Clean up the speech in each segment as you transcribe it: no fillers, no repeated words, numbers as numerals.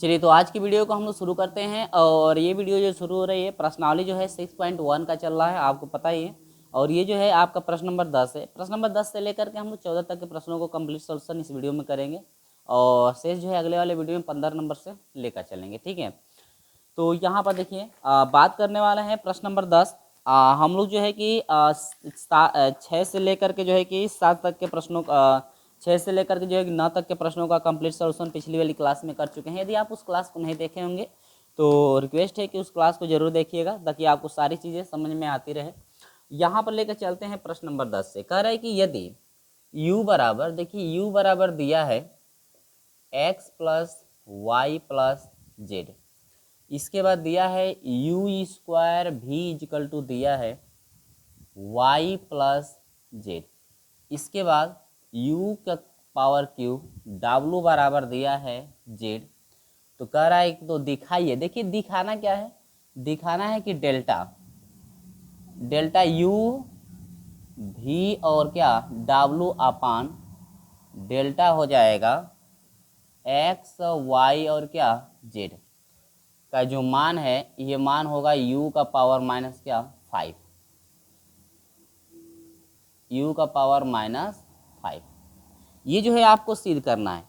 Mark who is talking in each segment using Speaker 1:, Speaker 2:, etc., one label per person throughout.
Speaker 1: चलिए तो आज की वीडियो को हम लोग शुरू करते हैं। और ये वीडियो जो शुरू हो रही है प्रश्नावली जो है 6.1 का चल रहा है, आपको पता ही है। और ये जो है आपका प्रश्न नंबर 10 है। प्रश्न नंबर 10 से लेकर के हम लोग 14 तक के प्रश्नों को कंप्लीट सोल्यूशन इस वीडियो में करेंगे। और शेष जो है अगले वाले वीडियो में 15 नंबर से लेकर चलेंगे, ठीक है। तो यहाँ पर देखिए बात करने वाला है प्रश्न नंबर 10। हम लोग जो है कि 6 से लेकर के जो है कि 7 तक के प्रश्नों 6 से लेकर के जो है कि 9 तक के प्रश्नों का कंप्लीट सॉल्यूशन पिछली वाली क्लास में कर चुके हैं। यदि आप उस क्लास को नहीं देखे होंगे तो रिक्वेस्ट है कि उस क्लास को जरूर देखिएगा, ताकि आपको सारी चीज़ें समझ में आती रहे। यहाँ पर लेकर चलते हैं प्रश्न नंबर 10 से। कह रहा है कि यदि u बराबर, देखिए u बराबर दिया है x plus Y plus Z, इसके बाद दिया है यू स्क्वायर भी इजकल टू दिया है y प्लस जेड, इसके बाद u का पावर क्यू w बराबर दिया है z। तो कह रहा है कि तो दिखाइए, देखिए दिखाना क्या है, दिखाना है कि डेल्टा डेल्टा u भी और क्या w अपान डेल्टा हो जाएगा x y और क्या z का जो मान है, ये मान होगा u का पावर माइनस क्या 5, u का पावर माइनस 5। ये जो है आपको सिद्ध करना है।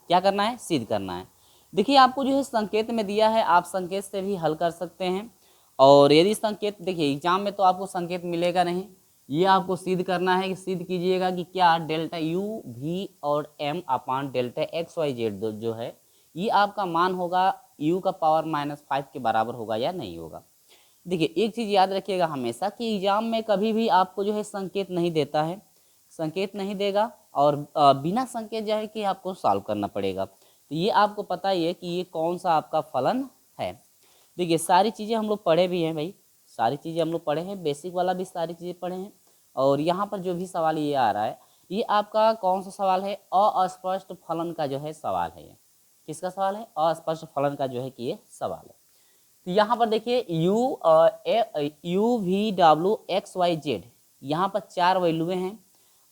Speaker 1: क्या करना है? सिद्ध करना है। देखिए आपको जो है संकेत में दिया है, आप संकेत से भी हल कर सकते हैं। और यदि संकेत, देखिए एग्जाम में तो आपको संकेत मिलेगा नहीं, ये आपको सिद्ध करना है कि सिद्ध कीजिएगा कि क्या डेल्टा यू भी और M upon delta X Y Z जो है ये आपका मान होगा यू का पावर माइनस 5 के बराबर होगा या नहीं होगा। देखिए एक चीज़ याद रखिएगा हमेशा कि एग्जाम में कभी भी आपको जो है संकेत नहीं देता है, संकेत नहीं देगा और बिना संकेत जो है कि आपको सॉल्व करना पड़ेगा। तो ये आपको पता ही है कि ये कौन सा आपका फलन है। देखिए सारी चीज़ें हम लोग पढ़े भी हैं भाई, सारी चीज़ें हम लोग पढ़े हैं, बेसिक वाला भी सारी चीज़ें पढ़े हैं। और यहाँ पर जो भी सवाल ये आ रहा है, ये आपका कौन सा सवाल है? अस्पष्ट फलन का जो है सवाल है। ये किसका सवाल है? अस्पष्ट फलन का जो है कि ये सवाल है। तो यहाँ पर देखिए U V W X Y Z, यहाँ पर 4 वैल्यूएँ हैं।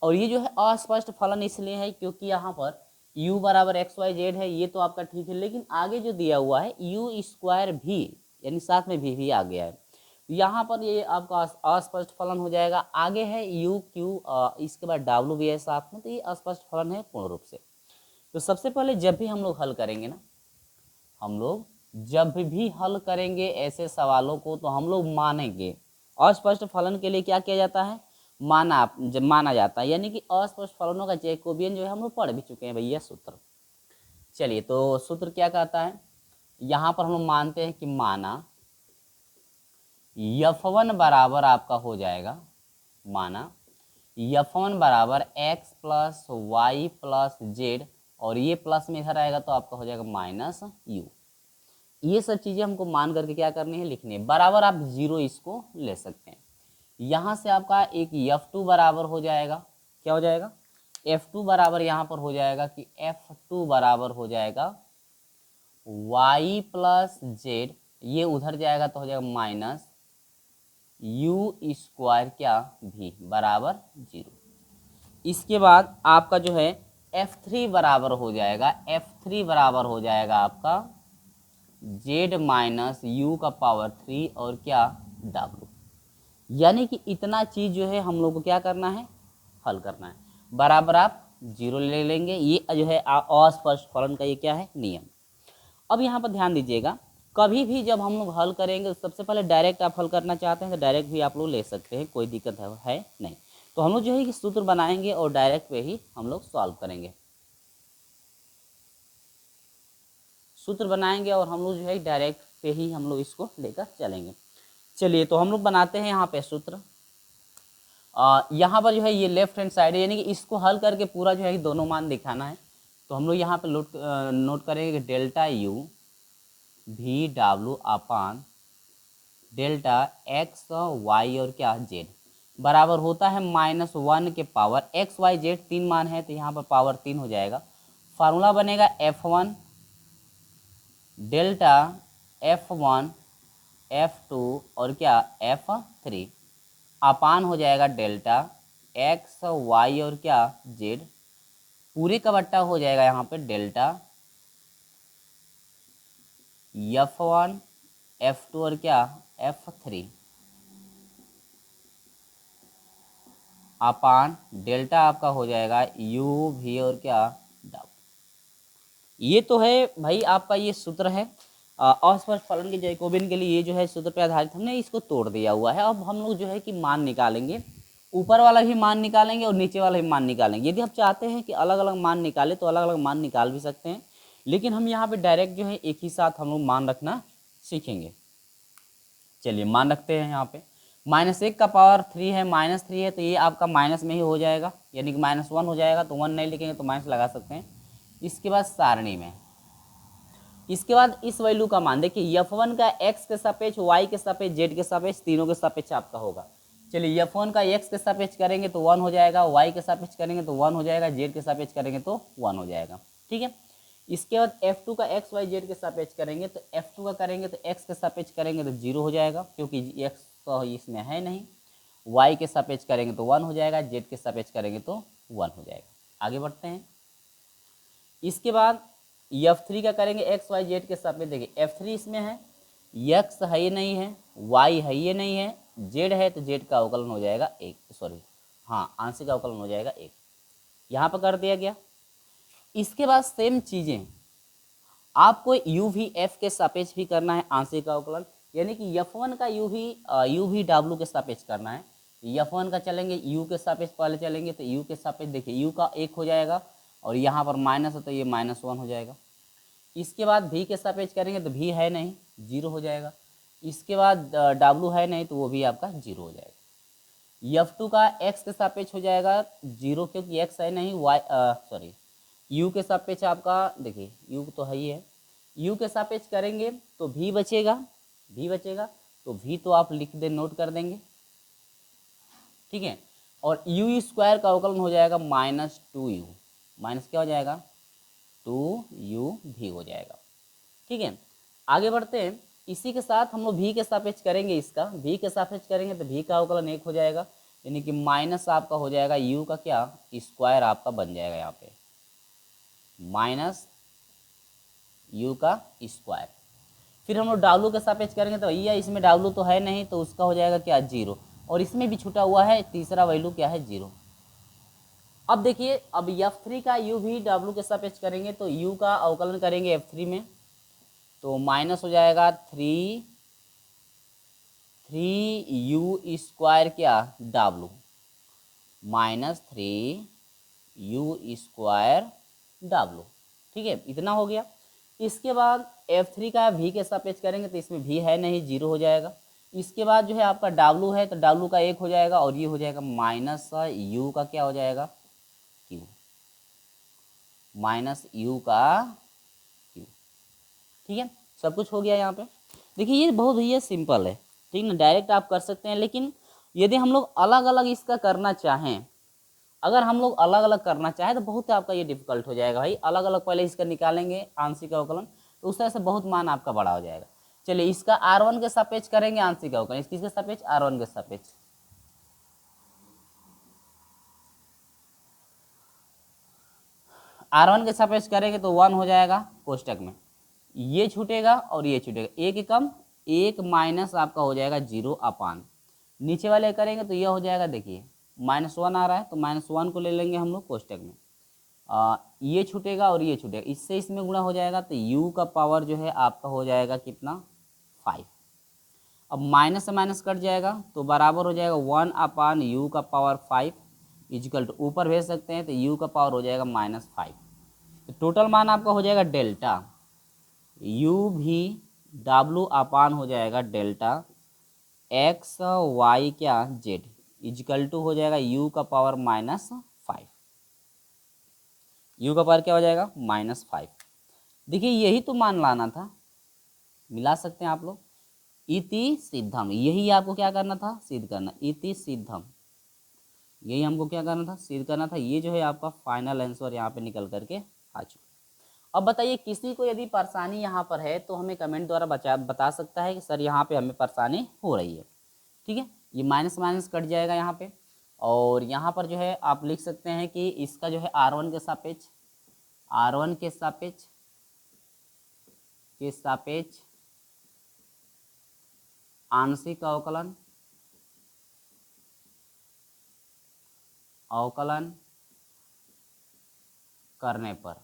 Speaker 1: और ये जो है अस्पष्ट फलन इसलिए है क्योंकि यहाँ पर u बराबर एक्स वाई जेड है, ये तो आपका ठीक है, लेकिन आगे जो दिया हुआ है यू स्क्वायर भी, यानी साथ में भी आ गया है, यहाँ पर ये आपका अस्पष्ट फलन हो जाएगा। आगे है यू क्यू, इसके बाद डब्ल्यू भी है साथ में, तो ये अस्पष्ट फलन है पूर्ण रूप से। तो सबसे पहले जब भी हम लोग हल करेंगे ना, हम लोग जब भी हल करेंगे ऐसे सवालों को, तो हम लोग मानेंगे अस्पष्ट फलन के लिए क्या किया जाता है? माना जाता है, यानी कि अस्पष्ट फलनों का जैकोबियन जो है हम लोग पढ़ भी चुके हैं भैया सूत्र। चलिए तो सूत्र क्या कहता है, यहाँ पर हम लोग मानते हैं कि माना F1 बराबर आपका हो जाएगा, माना F1 बराबर x plus Y plus Z, और ये प्लस में इधर आएगा तो आपका हो जाएगा माइनस यू। ये सब चीज़ें हमको मान करके क्या करनी है? लिखनी है। बराबर आप 0 इसको ले सकते हैं। यहाँ से आपका एक F2 बराबर हो जाएगा, क्या हो जाएगा? F2 बराबर यहाँ पर हो जाएगा कि F2 बराबर हो जाएगा y प्लस जेड, ये उधर जाएगा तो हो जाएगा माइनस यू स्क्वायर क्या भी बराबर 0। इसके बाद आपका जो है F3 बराबर हो जाएगा, F3 बराबर हो जाएगा आपका z माइनस यू का पावर 3 और क्या w। यानी कि इतना चीज़ जो है हम लोग को क्या करना है? हल करना है। बराबर आप 0 ले लेंगे। ये जो है अस्पष्ट फलन का ये क्या है? नियम। अब यहाँ पर ध्यान दीजिएगा, कभी भी जब हम लोग हल करेंगे तो सबसे पहले डायरेक्ट आप हल करना चाहते हैं तो डायरेक्ट भी आप लोग ले सकते हैं, कोई दिक्कत है नहीं। तो हम लोग जो है कि सूत्र बनाएंगे और डायरेक्ट पे ही हम लोग सॉल्व करेंगे। सूत्र बनाएंगे और हम लोग जो है डायरेक्ट पे ही हम लोग इसको लेकर चलेंगे। चलिए तो हम लोग बनाते हैं यहाँ पे सूत्र। यहाँ पर जो है ये लेफ्ट हैंड साइड है, यानी कि इसको हल करके पूरा जो है दोनों मान दिखाना है। तो हम लोग यहाँ पे नोट करेंगे कि डेल्टा यू भी W upon delta X Y और क्या जेड बराबर होता है -1 के पावर एक्स वाई जेड, 3 मान है तो यहाँ पर पावर 3 हो जाएगा। फार्मूला बनेगा F1 डेल्टा F1 F2 और क्या F3 अपान हो जाएगा डेल्टा एक्स वाई और क्या जेड, पूरे का बट्टा हो जाएगा यहाँ पे डेल्टा F1 F2 और क्या F3 अपान डेल्टा आपका हो जाएगा U V और क्या W। ये तो है भाई आपका ये सूत्र है अस्पष्ट फलन के जैकोबियन के लिए। ये जो है सूत्र पे आधारित हमने इसको तोड़ दिया हुआ है। अब हम लोग जो है कि मान निकालेंगे, ऊपर वाला भी मान निकालेंगे और नीचे वाला भी मान निकालेंगे। यदि आप चाहते हैं कि अलग अलग मान निकालें तो अलग अलग मान निकाल भी सकते हैं, लेकिन हम यहाँ पे डायरेक्ट जो है एक ही साथ हम लोग मान रखना सीखेंगे। चलिए मान रखते हैं। यहाँ पे -1 का पावर 3 है, -3 है तो ये आपका माइनस में ही हो जाएगा, यानी कि -1 हो जाएगा। तो 1 नहीं लिखेंगे तो माइनस लगा सकते हैं। इसके बाद सारणी में, इसके बाद इस वैल्यू का मान देखिए F1 का x के सापेक्ष, y के सापेक्ष, z के सापेक्ष, तीनों के सापेक्ष आपका होगा। चलिए F1 का x के सापेक्ष करेंगे तो 1 हो जाएगा, y के सापेक्ष करेंगे तो 1 हो जाएगा, z के सापेक्ष करेंगे तो 1 हो जाएगा। ठीक है। इसके बाद F2 का x y z के सापेक्ष करेंगे तो F2 का करेंगे तो x के सापेक्ष करेंगे तो 0 हो जाएगा, क्योंकि x तो इसमें है नहीं। y के सापेक्ष करेंगे तो 1 हो जाएगा, z के सापेक्ष करेंगे तो 1 हो जाएगा। आगे बढ़ते हैं। इसके बाद F3 का करेंगे x y z के सापेक्ष। देखिए F3 इसमें है, x है ये नहीं है, y है ये नहीं है, z है तो z का अवकलन हो जाएगा 1, सॉरी हाँ आंशिक अवकलन हो जाएगा 1। यहाँ पर कर दिया गया। इसके बाद सेम चीज़ें आपको u v f के सापेक्ष भी करना है आंशिक अवकलन, यानी कि F1 का u v w के सापेक्ष करना है। F1 का चलेंगे u के सापेक्ष पहले चलेंगे तो u के सापेक्ष देखिए u का 1 हो जाएगा और यहाँ पर माइनस है तो ये -1 हो जाएगा। इसके बाद v के सापेक्ष करेंगे तो v है नहीं, 0 हो जाएगा। इसके बाद w है नहीं तो वो भी आपका 0 हो जाएगा। F2 का x के सापेक्ष हो जाएगा 0, क्योंकि x है नहीं, सॉरी u के सापेक्ष आपका देखिए u तो है ही है, u के सापेक्ष करेंगे तो v बचेगा, तो v तो आप लिख दे, नोट कर देंगे। ठीक है। और u स्क्वायर का अवकलन हो जाएगा -2u, माइनस क्या हो जाएगा 2u v हो जाएगा। ठीक है। आगे बढ़ते हैं। इसी के साथ हम लोग v के सापेक्ष करेंगे, इसका v के सापेक्ष करेंगे तो v का अवकलन 1 हो जाएगा, यानी कि माइनस आपका हो जाएगा u का क्या स्क्वायर आपका बन जाएगा, यहाँ पे माइनस u का स्क्वायर। फिर हम लोग w के सापेक्ष करेंगे तो भैया इसमें w तो है नहीं तो उसका हो जाएगा क्या 0, और इसमें भी छूटा हुआ है तीसरा वैल्यू क्या है 0। अब देखिए अब F3 का u भी w के सापेक्ष करेंगे तो u का अवकलन करेंगे F3 में तो माइनस हो जाएगा 3u स्क्वायर क्या w, -3u स्क्वायर w। ठीक है, इतना हो गया। इसके बाद F3 का v के सापेक्ष करेंगे तो इसमें v है नहीं, 0 हो जाएगा। इसके बाद जो है आपका w है तो w का 1 हो जाएगा और ये हो जाएगा -u का क्या हो जाएगा q, -u का q। ठीक है, सब कुछ हो गया यहाँ पे। देखिए ये बहुत ही सिंपल है, ठीक ना, डायरेक्ट आप कर सकते हैं। लेकिन यदि हम लोग अलग अलग इसका करना चाहें, अगर हम लोग अलग अलग करना चाहें तो बहुत आपका ये डिफिकल्ट हो जाएगा भाई। अलग अलग पहले इसका निकालेंगे आंशिक अवकलन तो उस तरह से बहुत मान आपका बड़ा हो जाएगा। चलिए इसका R1 के सापेक्ष करेंगे आंशिक अवकलन, किसके सापेक्ष R1 के सापेक्ष। R1 के सापेक्ष करेंगे तो 1 हो जाएगा कोष्टक में, ये छूटेगा और ये छूटेगा, एक कम एक माइनस आपका हो जाएगा 0 अपान, नीचे वाले करेंगे तो यह हो जाएगा देखिए -1 आ रहा है तो -1 को ले लेंगे हम लोग कोष्टक में, ये छूटेगा और ये छूटेगा, इससे इसमें गुणा हो जाएगा तो u का पावर जो है आपका हो जाएगा कितना 5। अब माइनस से माइनस कट जाएगा तो बराबर हो जाएगा 1 अपान u का पावर 5 इजिकल टू, ऊपर भेज सकते हैं तो u का पावर हो जाएगा -5। तो टोटल मान आपका हो जाएगा डेल्टा u भी w अपान हो जाएगा डेल्टा x y क्या z इजिकल टू हो जाएगा u का पावर -5, u का पावर क्या हो जाएगा -5। देखिए यही तो मान लाना था, मिला सकते हैं आप लोग। इति सिद्धम, यही आपको क्या करना था सिद्ध करना, इति सिद्धम, यही हमको क्या करना था सिद्ध करना था। ये जो है आपका फाइनल आंसर यहाँ पे निकल करके आ चुका। अब बताइए किसी को यदि परेशानी यहाँ पर है तो हमें कमेंट द्वारा बता सकता है कि सर यहाँ पे हमें परेशानी हो रही है। ठीक है, ये माइनस माइनस कट जाएगा यहाँ पे, और यहाँ पर जो है आप लिख सकते हैं कि इसका जो है R1 के सापेक्ष के सापेक्ष आंशिक अवकलन करने पर,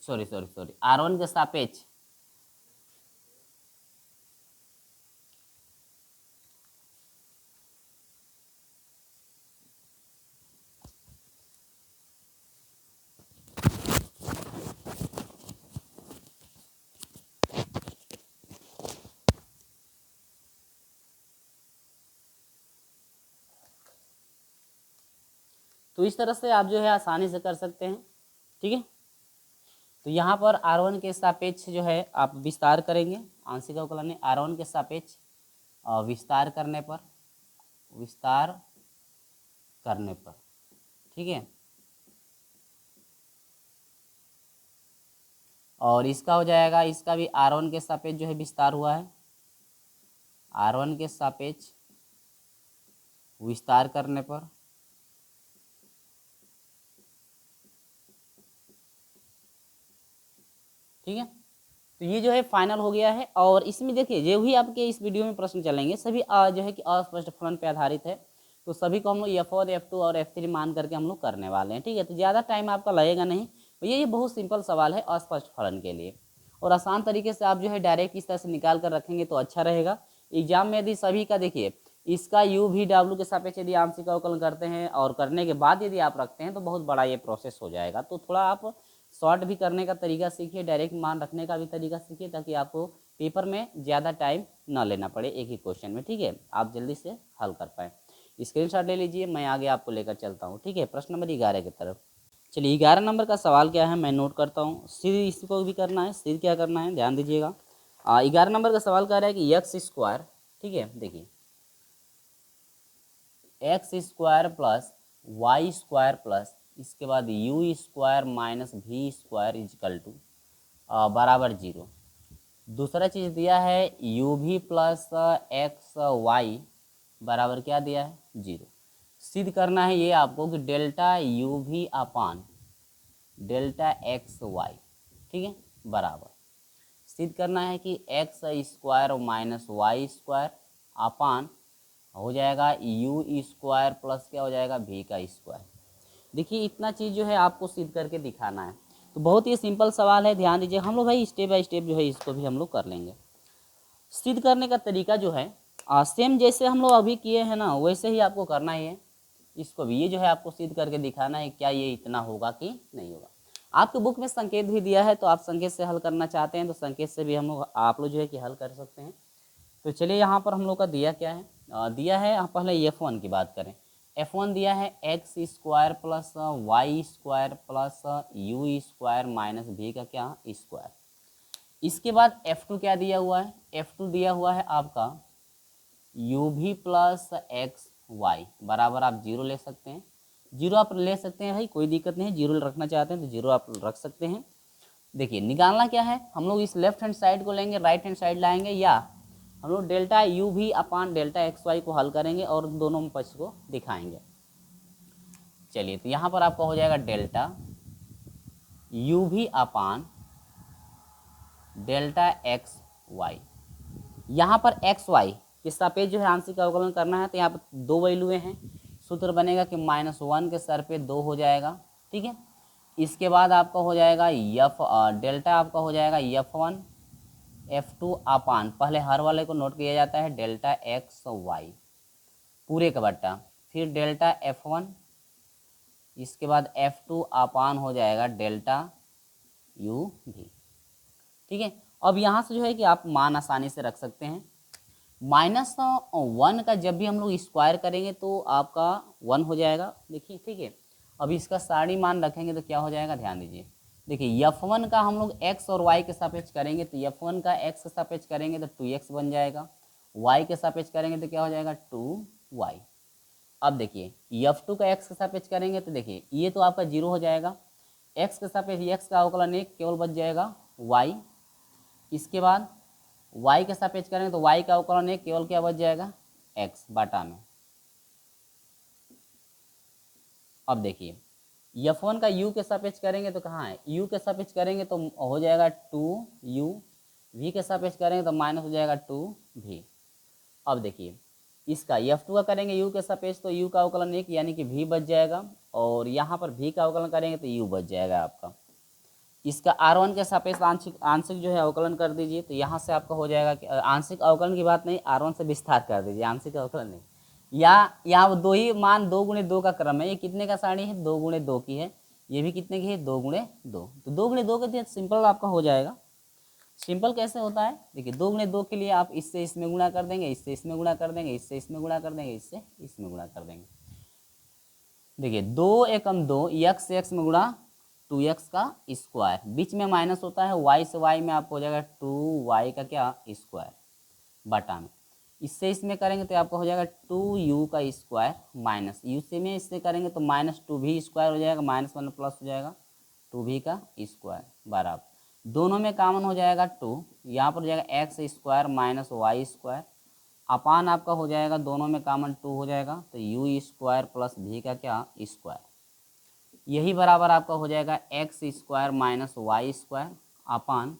Speaker 1: सॉरी R1 के सापेक्ष तो इस तरह से आप जो है आसानी से कर सकते हैं। ठीक है, तो यहाँ पर R1 के सापेक्ष जो है आप विस्तार करेंगे, आंशिक अवकलन में R1 के सापेक्ष विस्तार करने पर, ठीक है, और इसका हो जाएगा, इसका भी R1 के सापेक्ष जो है विस्तार हुआ है, R1 के सापेक्ष विस्तार करने पर, ठीक है। तो ये जो है फाइनल हो गया है। और इसमें देखिए जो भी आपके इस वीडियो में प्रश्न चलेंगे सभी जो है कि अस्पष्ट फलन पे आधारित है, तो सभी को हम लोग F1 F2 और F3 मान करके हम लोग करने वाले हैं। ठीक है, तो ज़्यादा टाइम आपका लगेगा नहीं। तो ये बहुत सिंपल सवाल है अस्पष्ट फलन के लिए, और आसान तरीके से आप जो है डायरेक्ट इस तरह से निकाल कर रखेंगे तो अच्छा रहेगा। एग्जाम में यदि सभी का देखिए इसका U V W के सापेक्ष यदि आंशिक अवकलन करते हैं और करने के बाद यदि आप रखते हैं तो बहुत बड़ा ये प्रोसेस हो जाएगा। तो थोड़ा आप शॉर्ट भी करने का तरीका सीखिए, डायरेक्ट मान रखने का भी तरीका सीखिए, ताकि आपको पेपर में ज़्यादा टाइम ना लेना पड़े एक ही क्वेश्चन में। ठीक है, आप जल्दी से हल कर पाएँ। स्क्रीनशॉट ले लीजिए, मैं आगे आपको लेकर चलता हूँ। ठीक है, प्रश्न नंबर 11 की तरफ चलिए। 11 नंबर का सवाल क्या है मैं नोट करता हूँ, सीधे इसको भी करना है। सीधे क्या करना है ध्यान दीजिएगा। 11 नंबर का सवाल कह रहा है कि एक्स स्क्वायर, ठीक है, देखिए X square plus Y square plus इसके बाद U square minus V square equal to बराबर 0। दूसरा चीज़ दिया है U V plus X Y बराबर क्या दिया है 0। सिद्ध करना है ये आपको कि delta U V upon delta X Y, ठीक है, बराबर सिद्ध करना है कि X square minus Y square upon हो जाएगा यू स्क्वायर प्लस क्या हो जाएगा वी का स्क्वायर। देखिए इतना चीज़ जो है आपको सिद्ध करके दिखाना है। तो बहुत ही सिंपल सवाल है, ध्यान दीजिए। हम लोग भाई स्टेप बाय स्टेप जो है इसको भी हम लोग कर लेंगे। सिद्ध करने का तरीका जो है सेम जैसे हम लोग अभी किए हैं ना वैसे ही आपको करना ही है। इसको भी ये जो है आपको सिद्ध करके दिखाना है क्या ये इतना होगा कि नहीं होगा। आपके बुक में संकेत भी दिया है, तो आप संकेत से हल करना चाहते हैं तो संकेत से भी हम लोग आप लोग जो है कि हल कर सकते हैं। तो चलिए यहाँ पर हम लोग का दिया क्या है, दिया है पहले F1 की बात करें। F1 दिया है X square plus Y square plus U square minus V का क्या स्क्वायर। इसके बाद F2 क्या दिया हुआ है, F2 दिया हुआ है आपका U V plus X Y बराबर आप 0 ले सकते हैं। 0 आप ले सकते हैं भाई, कोई दिक्कत नहीं है। 0 रखना चाहते हैं तो 0 आप रख सकते हैं। देखिए निकालना क्या है, हम लोग इस लेफ्ट हैंड साइड को लेंगे, राइट हैंड साइड लाएंगे, या हम लोग delta U V upon delta X Y को हल करेंगे और दोनों पक्ष को दिखाएंगे। चलिए तो यहाँ पर आपका हो जाएगा delta U V upon delta X Y. यहाँ पर एक्स वाई के सापेक्ष जो है आंशिक अवकलन करना है, तो यहाँ पर दो वैल्यूएं हैं। सूत्र बनेगा कि -1 के सर पे 2 हो जाएगा, ठीक है। इसके बाद आपका हो जाएगा डेल्टा आपका हो जाएगा F1 F2 अपान, पहले हर वाले को नोट किया जाता है, डेल्टा एक्स वाई पूरे का बट्टा, फिर डेल्टा F1, इसके बाद F2 अपान हो जाएगा डेल्टा यू भी, ठीक है। अब यहाँ से जो है कि आप मान आसानी से रख सकते हैं। -1 का जब भी हम लोग स्क्वायर करेंगे तो आपका 1 हो जाएगा, देखिए, ठीक है। अब इसका सारी मान रखेंगे तो क्या हो जाएगा, ध्यान दीजिए। देखिए F1 का हम लोग x और y के सापेक्ष करेंगे, तो F1 का x के सापेक्ष करेंगे तो 2x बन जाएगा, y के सापेक्ष करेंगे तो क्या हो जाएगा 2y। अब देखिए F2 का x के सापेक्ष करेंगे तो देखिए ये तो आपका 0 हो जाएगा, x के सापेक्ष x का अवकलन 1 केवल बच जाएगा y। इसके बाद y के सापेक्ष करेंगे तो y का अवकलन 1 केवल क्या बच जाएगा x बाटा में। अब देखिए F1 का u के सापेक्ष करेंगे तो कहाँ है, u के सापेक्ष करेंगे तो हो जाएगा 2u, v के सापेक्ष करेंगे तो माइनस हो जाएगा 2v। अब देखिए इसका F2 का करेंगे u के सापेक्ष तो u का अवकलन 1 यानी कि v बच जाएगा, और यहाँ पर v का अवकलन करेंगे तो u बच जाएगा आपका। इसका R1 के सापेक्ष आंशिक आंशिक जो है अवकलन कर दीजिए, तो यहाँ से आपका हो जाएगा कि आंशिक अवकलन की बात नहीं, R1 से विस्तार कर दीजिए, आंशिक अवकलन नहीं। या यहाँ दो ही मान 2 गुणे 2 का क्रम है, ये कितने का सारणी है, 2 गुणे 2 की है, ये भी कितने की है, 2 गुणे 2। तो 2 गुणे 2 के लिए सिंपल आपका हो जाएगा। सिंपल कैसे होता है, देखिए 2 गुणे 2 के लिए आप इससे इसमें गुणा कर देंगे, इससे इसमें गुणा कर देंगे, इससे इसमें गुणा कर देंगे, इससे इसमें गुणा कर देंगे। देखिए 2 एकम 2, x से x में गुणा 2x का स्क्वायर, बीच में माइनस होता है, y से y में आपको हो जाएगा 2y का क्या स्क्वायर बटा में, इससे इसमें करेंगे तो आपको हो जाएगा 2u का स्क्वायर माइनस u से में इससे करेंगे तो माइनस 2v स्क्वायर हो जाएगा, माइनस वन प्लस हो जाएगा 2v का स्क्वायर बराबर, दोनों में कॉमन हो जाएगा 2, यहाँ पर हो जाएगा x square minus Y square, upon आपका हो जाएगा दोनों में कॉमन 2 हो जाएगा तो u स्क्वायर प्लस v का क्या स्क्वायर, यही बराबर आपका हो जाएगा X square minus Y square upon,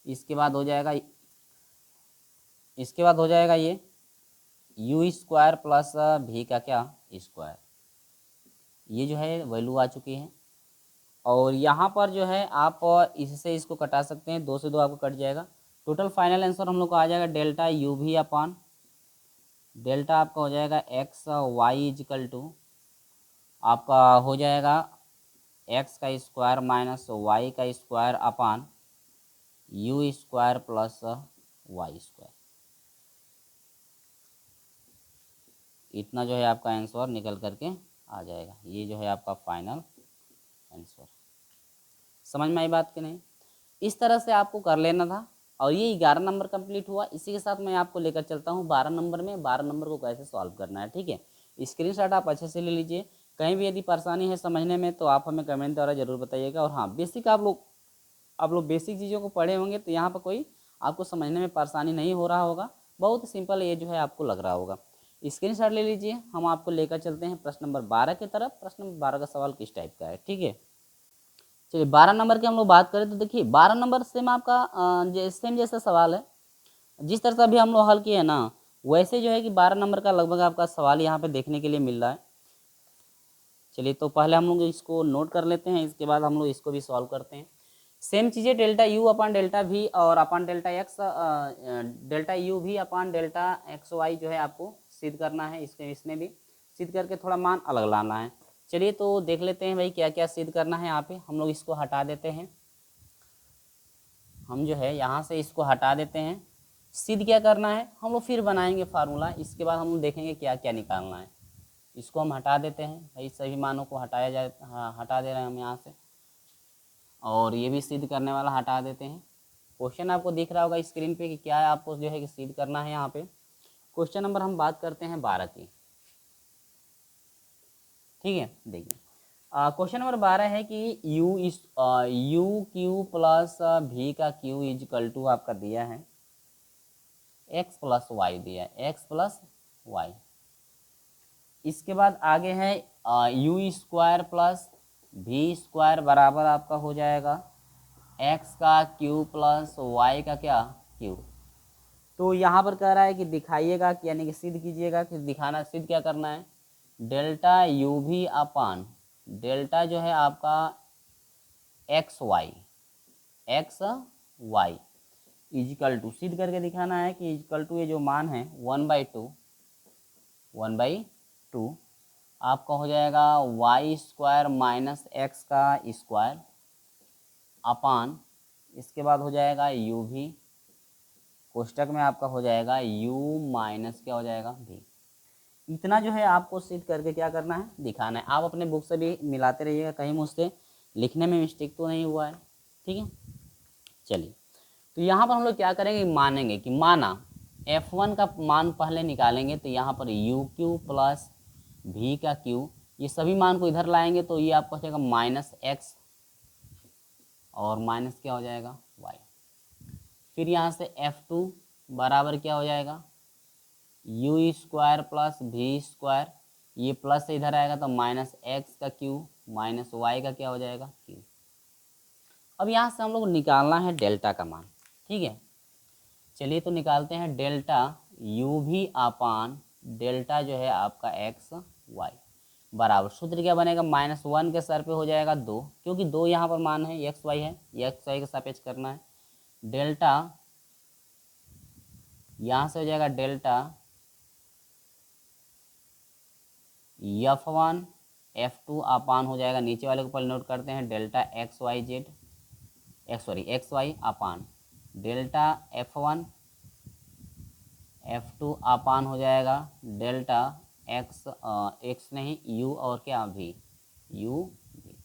Speaker 1: इसके बाद हो जाएगा ये यू स्क्वायर प्लस भी का क्या स्क्वायर, ये जो है वैल्यू आ चुकी है। और यहाँ पर जो है आप इससे इसको कटा सकते हैं, 2 से 2 आपको कट जाएगा, टोटल फाइनल आंसर हम लोग को आ जाएगा डेल्टा यू भी अपान डेल्टा आपका हो जाएगा एक्स वाई इजिकल टू आपका हो जाएगा एक्स का स्क्वायर माइनस वाई का square upon U square plus Y square. इतना जो है आपका आंसर निकल करके आ जाएगा, ये जो है आपका फाइनल आंसर। समझ में आई बात कि नहीं, इस तरह से आपको कर लेना था। और ये 11 नंबर कंप्लीट हुआ। इसी के साथ मैं आपको लेकर चलता हूँ 12 नंबर में, 12 नंबर को कैसे सॉल्व करना है। ठीक है, स्क्रीनशॉट आप अच्छे से ले लीजिए। कहीं भी यदि परेशानी है समझने में तो आप हमें कमेंट द्वारा जरूर बताइएगा। और हाँ, बेसिक आप लोग बेसिक चीज़ों को पढ़े होंगे तो यहाँ पर कोई आपको समझने में परेशानी नहीं हो रहा होगा, बहुत सिंपल ये जो है आपको लग रहा होगा। स्क्रीनशॉट ले लीजिए, हम आपको लेकर चलते हैं प्रश्न नंबर 12 की तरफ। प्रश्न नंबर 12 का सवाल किस टाइप का है, ठीक है। चलिए 12 नंबर की हम लोग बात करें तो देखिए 12 नंबर सेम आपका सेम जैसा सवाल है, जिस तरह से अभी हम लोग हल किए हैं ना, वैसे जो है कि 12 नंबर का लगभग आपका सवाल यहाँ पे देखने के लिए मिल रहा है। चलिए तो पहले हम लोग इसको नोट कर लेते हैं, इसके बाद हम लोग इसको भी सॉल्व करते हैं। सेम चीज़ें delta u upon delta v और upon delta x, delta you भी अपान डेल्टा एक्स वाई जो है आपको सिद्ध करना है। इसमें भी सिद्ध करके थोड़ा मान अलग लाना है। चलिए तो देख लेते हैं भाई क्या क्या सिद्ध करना है। यहाँ पे हम लोग इसको हटा देते हैं, हम जो है यहाँ से इसको हटा देते हैं। सिद्ध क्या करना है हम लोग फिर बनाएंगे फार्मूला, इसके बाद हम लोग देखेंगे क्या क्या निकालना है। इसको हम हटा देते हैं भाई, सभी मानों को हटाया जाए, हाँ हटा दे रहे हैं हम यहाँ से। और ये भी सिद्ध करने वाला हटा देते हैं। क्वेश्चन आपको दिख रहा होगा स्क्रीन पे कि क्या है आपको जो है कि सिद्ध करना है। यहाँ पे क्वेश्चन नंबर हम बात करते हैं 12 की, ठीक है। देखिए क्वेश्चन नंबर 12 है कि यू क्यू प्लस भी का क्यू इजकल टू आपका दिया है एक्स प्लस वाई दिया है, एक्स प्लस वाई। इसके बाद आगे है यू स्क्वायर प्लस भी स्क्वायर बराबर आपका हो जाएगा एक्स का क्यू प्लस वाई का क्या क्यू। तो यहाँ पर कह रहा है कि दिखाइएगा कि यानी कि सिद्ध कीजिएगा कि दिखाना, सिद्ध क्या करना है, डेल्टा यू भी अपान डेल्टा जो है आपका एक्स वाई इजिकल टू, सिद्ध करके दिखाना है कि इजिकल टू ये जो मान है 1/2 आपका हो जाएगा वाई स्क्वायर माइनस एक्स का स्क्वायर अपान, इसके बाद हो जाएगा यू भी, कोष्टक में आपका हो जाएगा यू माइनस क्या हो जाएगा भी। इतना जो है आपको सिद्ध करके क्या करना है, दिखाना है। आप अपने बुक से भी मिलाते रहिएगा, कहीं मुझसे लिखने में मिस्टेक तो नहीं हुआ है, ठीक है। चलिए तो यहाँ पर हम लोग क्या करेंगे, मानेंगे कि माना F1 का मान पहले निकालेंगे, तो यहाँ पर यू क्यू प्लस भी का क्यू, ये सभी मान को इधर लाएंगे तो ये आपका हो जाएगा माइनस एक्स और माइनस क्या हो जाएगा वाई। फिर यहाँ से F2 बराबर क्या हो जाएगा यू स्क्वायर प्लस भी स्क्वायर, ये प्लस से इधर आएगा तो माइनस एक्स का क्यू माइनस वाई का क्या हो जाएगा क्यू। अब यहाँ से हम लोग निकालना है डेल्टा का मान, ठीक है। चलिए तो निकालते हैं डेल्टा यू भी अपान डेल्टा जो है आपका एक्स वाई बराबर सूत्र क्या बनेगा, -1 के सर पे हो जाएगा 2, क्योंकि 2 यहाँ पर मान है, एक्स वाई है, एक्स वाई के सापेक्ष करना है। डेल्टा यहाँ से हो जाएगा डेल्टा F1 F2 अपान हो जाएगा, नीचे वाले को पहले नोट करते हैं, delta X Y Z X Y upon delta F1 F2 upon हो जाएगा डेल्टा एक्स नहीं यू और क्या भी यू भी,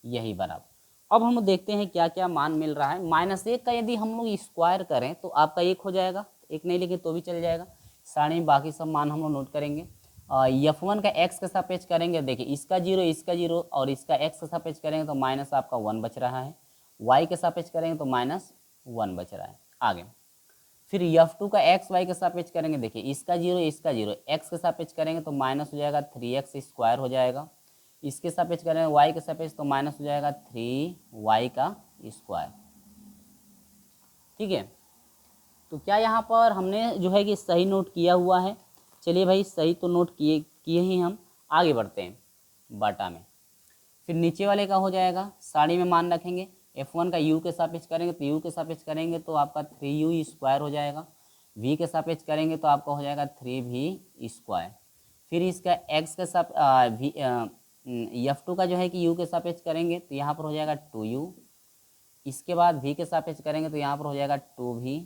Speaker 1: यही बराबर। अब हम देखते हैं क्या क्या मान मिल रहा है। -1 का यदि हम लोग स्क्वायर करें तो आपका 1 हो जाएगा, 1 नहीं लिखे तो भी चल जाएगा। सारे में बाकी सब मान हम लोग नोट करेंगे। F1 का x के सापेक्ष करेंगे, देखिए इसका 0 इसका 0 और इसका x के सापेक्ष करेंगे तो माइनस आपका 1 बच रहा है, y के सापेक्ष करेंगे तो -1 बच रहा है। आगे फिर F2 का x y के सापेक्ष करेंगे, देखिए इसका 0 इसका 0, x के सापेक्ष करेंगे तो माइनस हो जाएगा 3x स्क्वायर हो जाएगा, इसके सापेक्ष करेंगे y के सापेक्ष तो माइनस हो जाएगा 3y का स्क्वायर, ठीक है। तो क्या यहाँ पर हमने जो है कि सही नोट किया हुआ है? चलिए भाई सही तो नोट किए ही, हम आगे बढ़ते हैं बटा में। फिर नीचे वाले का हो जाएगा, साड़ी में मान रखेंगे, F1 का u के सापेक्ष करेंगे तो u के सापेक्ष करेंगे तो आपका 3u स्क्वायर हो जाएगा, v के सापेक्ष करेंगे तो आपका हो जाएगा 3v स्क्वायर। फिर इसका x के साथ F2 का जो है कि u के सापेक्ष करेंगे तो यहाँ पर हो जाएगा 2u, इसके बाद v के सापेक्ष करेंगे तो यहाँ पर हो जाएगा 2v,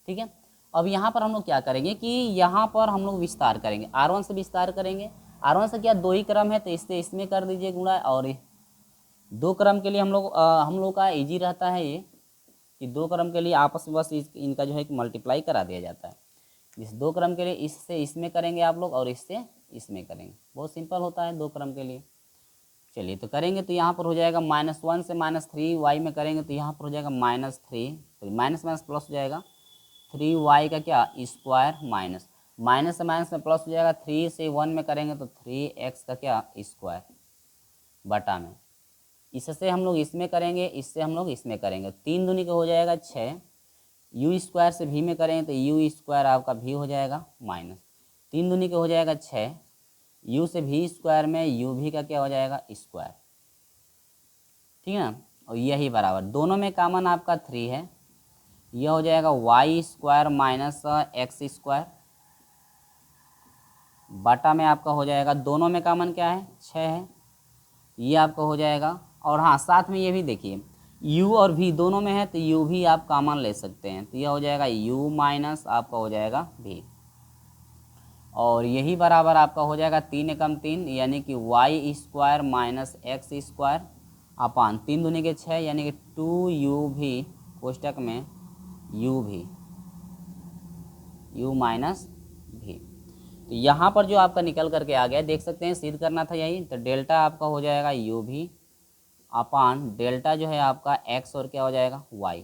Speaker 1: ठीक है। अब यहाँ पर हम लोग क्या करेंगे कि यहाँ पर हम लोग विस्तार करेंगे, R1 से विस्तार करेंगे। R1 से क्या 2 ही क्रम है तो इससे इसमें कर दीजिए गुणा, और 2 क्रम के लिए हम लोग का इजी रहता है ये कि 2 क्रम के लिए आपस में बस इनका जो है कि मल्टीप्लाई करा दिया जाता है। जिस 2 क्रम के लिए इससे इसमें करेंगे आप लोग और इससे इसमें करेंगे, बहुत सिंपल होता है 2 क्रम के लिए। चलिए तो करेंगे तो यहाँ पर हो जाएगा -1 से -3 y में करेंगे तो यहाँ पर हो जाएगा -3, तो माइनस माइनस प्लस हो जाएगा 3y का क्या स्क्वायर माइनस से माइनस में प्लस हो जाएगा, 3 से 1 में करेंगे तो 3x का क्या स्क्वायर बटा में, इससे हम लोग इसमें करेंगे, इससे हम लोग इसमें करेंगे, 3 दूनी का हो जाएगा 6, u स्क्वायर से v में करेंगे तो u स्क्वायर आपका v हो जाएगा माइनस 3 दूनी का हो जाएगा 6, u से v स्क्वायर में u भी का क्या हो जाएगा स्क्वायर, ठीक है ना। और यही बराबर दोनों में कॉमन आपका 3 है, यह हो जाएगा y square minus x square बटा में आपका हो जाएगा, दोनों में कॉमन क्या है 6 है, ये आपका हो जाएगा। और हाँ साथ में ये भी देखिए u और v दोनों में है तो u भी आप कॉमन ले सकते हैं, तो यह हो जाएगा u माइनस आपका हो जाएगा v, और यही बराबर आपका हो जाएगा 3 एकम 3 यानी कि y square minus x square upon 3 दूनी के 6 यानी कि 2u कोष्टक में u माइनस v। तो यहाँ पर जो आपका निकल करके आ गया देख सकते हैं, सिद्ध करना था यही, तो डेल्टा आपका हो जाएगा u अपान डेल्टा जो है आपका x और क्या हो जाएगा y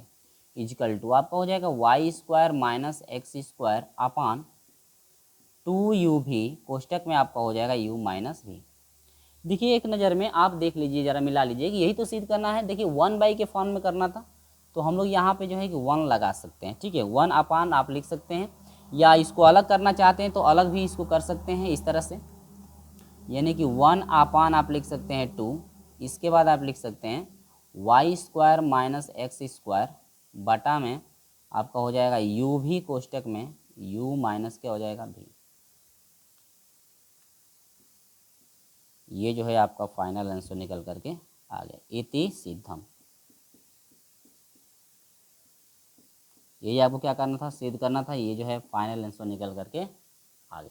Speaker 1: इजकल टू आपका हो जाएगा y square minus x square upon 2u कोष्टक में आपका हो जाएगा u माइनस v। देखिए एक नज़र में आप देख लीजिए, ज़रा मिला लीजिए कि यही तो सिद्ध करना है। देखिए 1 के फॉर्म में करना था तो हम लोग यहाँ पे जो है कि 1 लगा सकते हैं, ठीक है, 1 अपान आप लिख सकते हैं, या इसको अलग करना चाहते हैं तो अलग भी इसको कर सकते हैं इस तरह से, यानी कि 1 अपान आप लिख सकते हैं 2, इसके बाद आप लिख सकते हैं y square minus x square बटा में आपका हो जाएगा u कोष्टक में u माइनस क्या हो जाएगा v। ये जो है आपका फाइनल आंसर निकल करके आ गया, इति सिद्धम। यही आपको क्या करना था, सिद्ध करना था, ये जो है फाइनल आंसर निकल करके आ गया।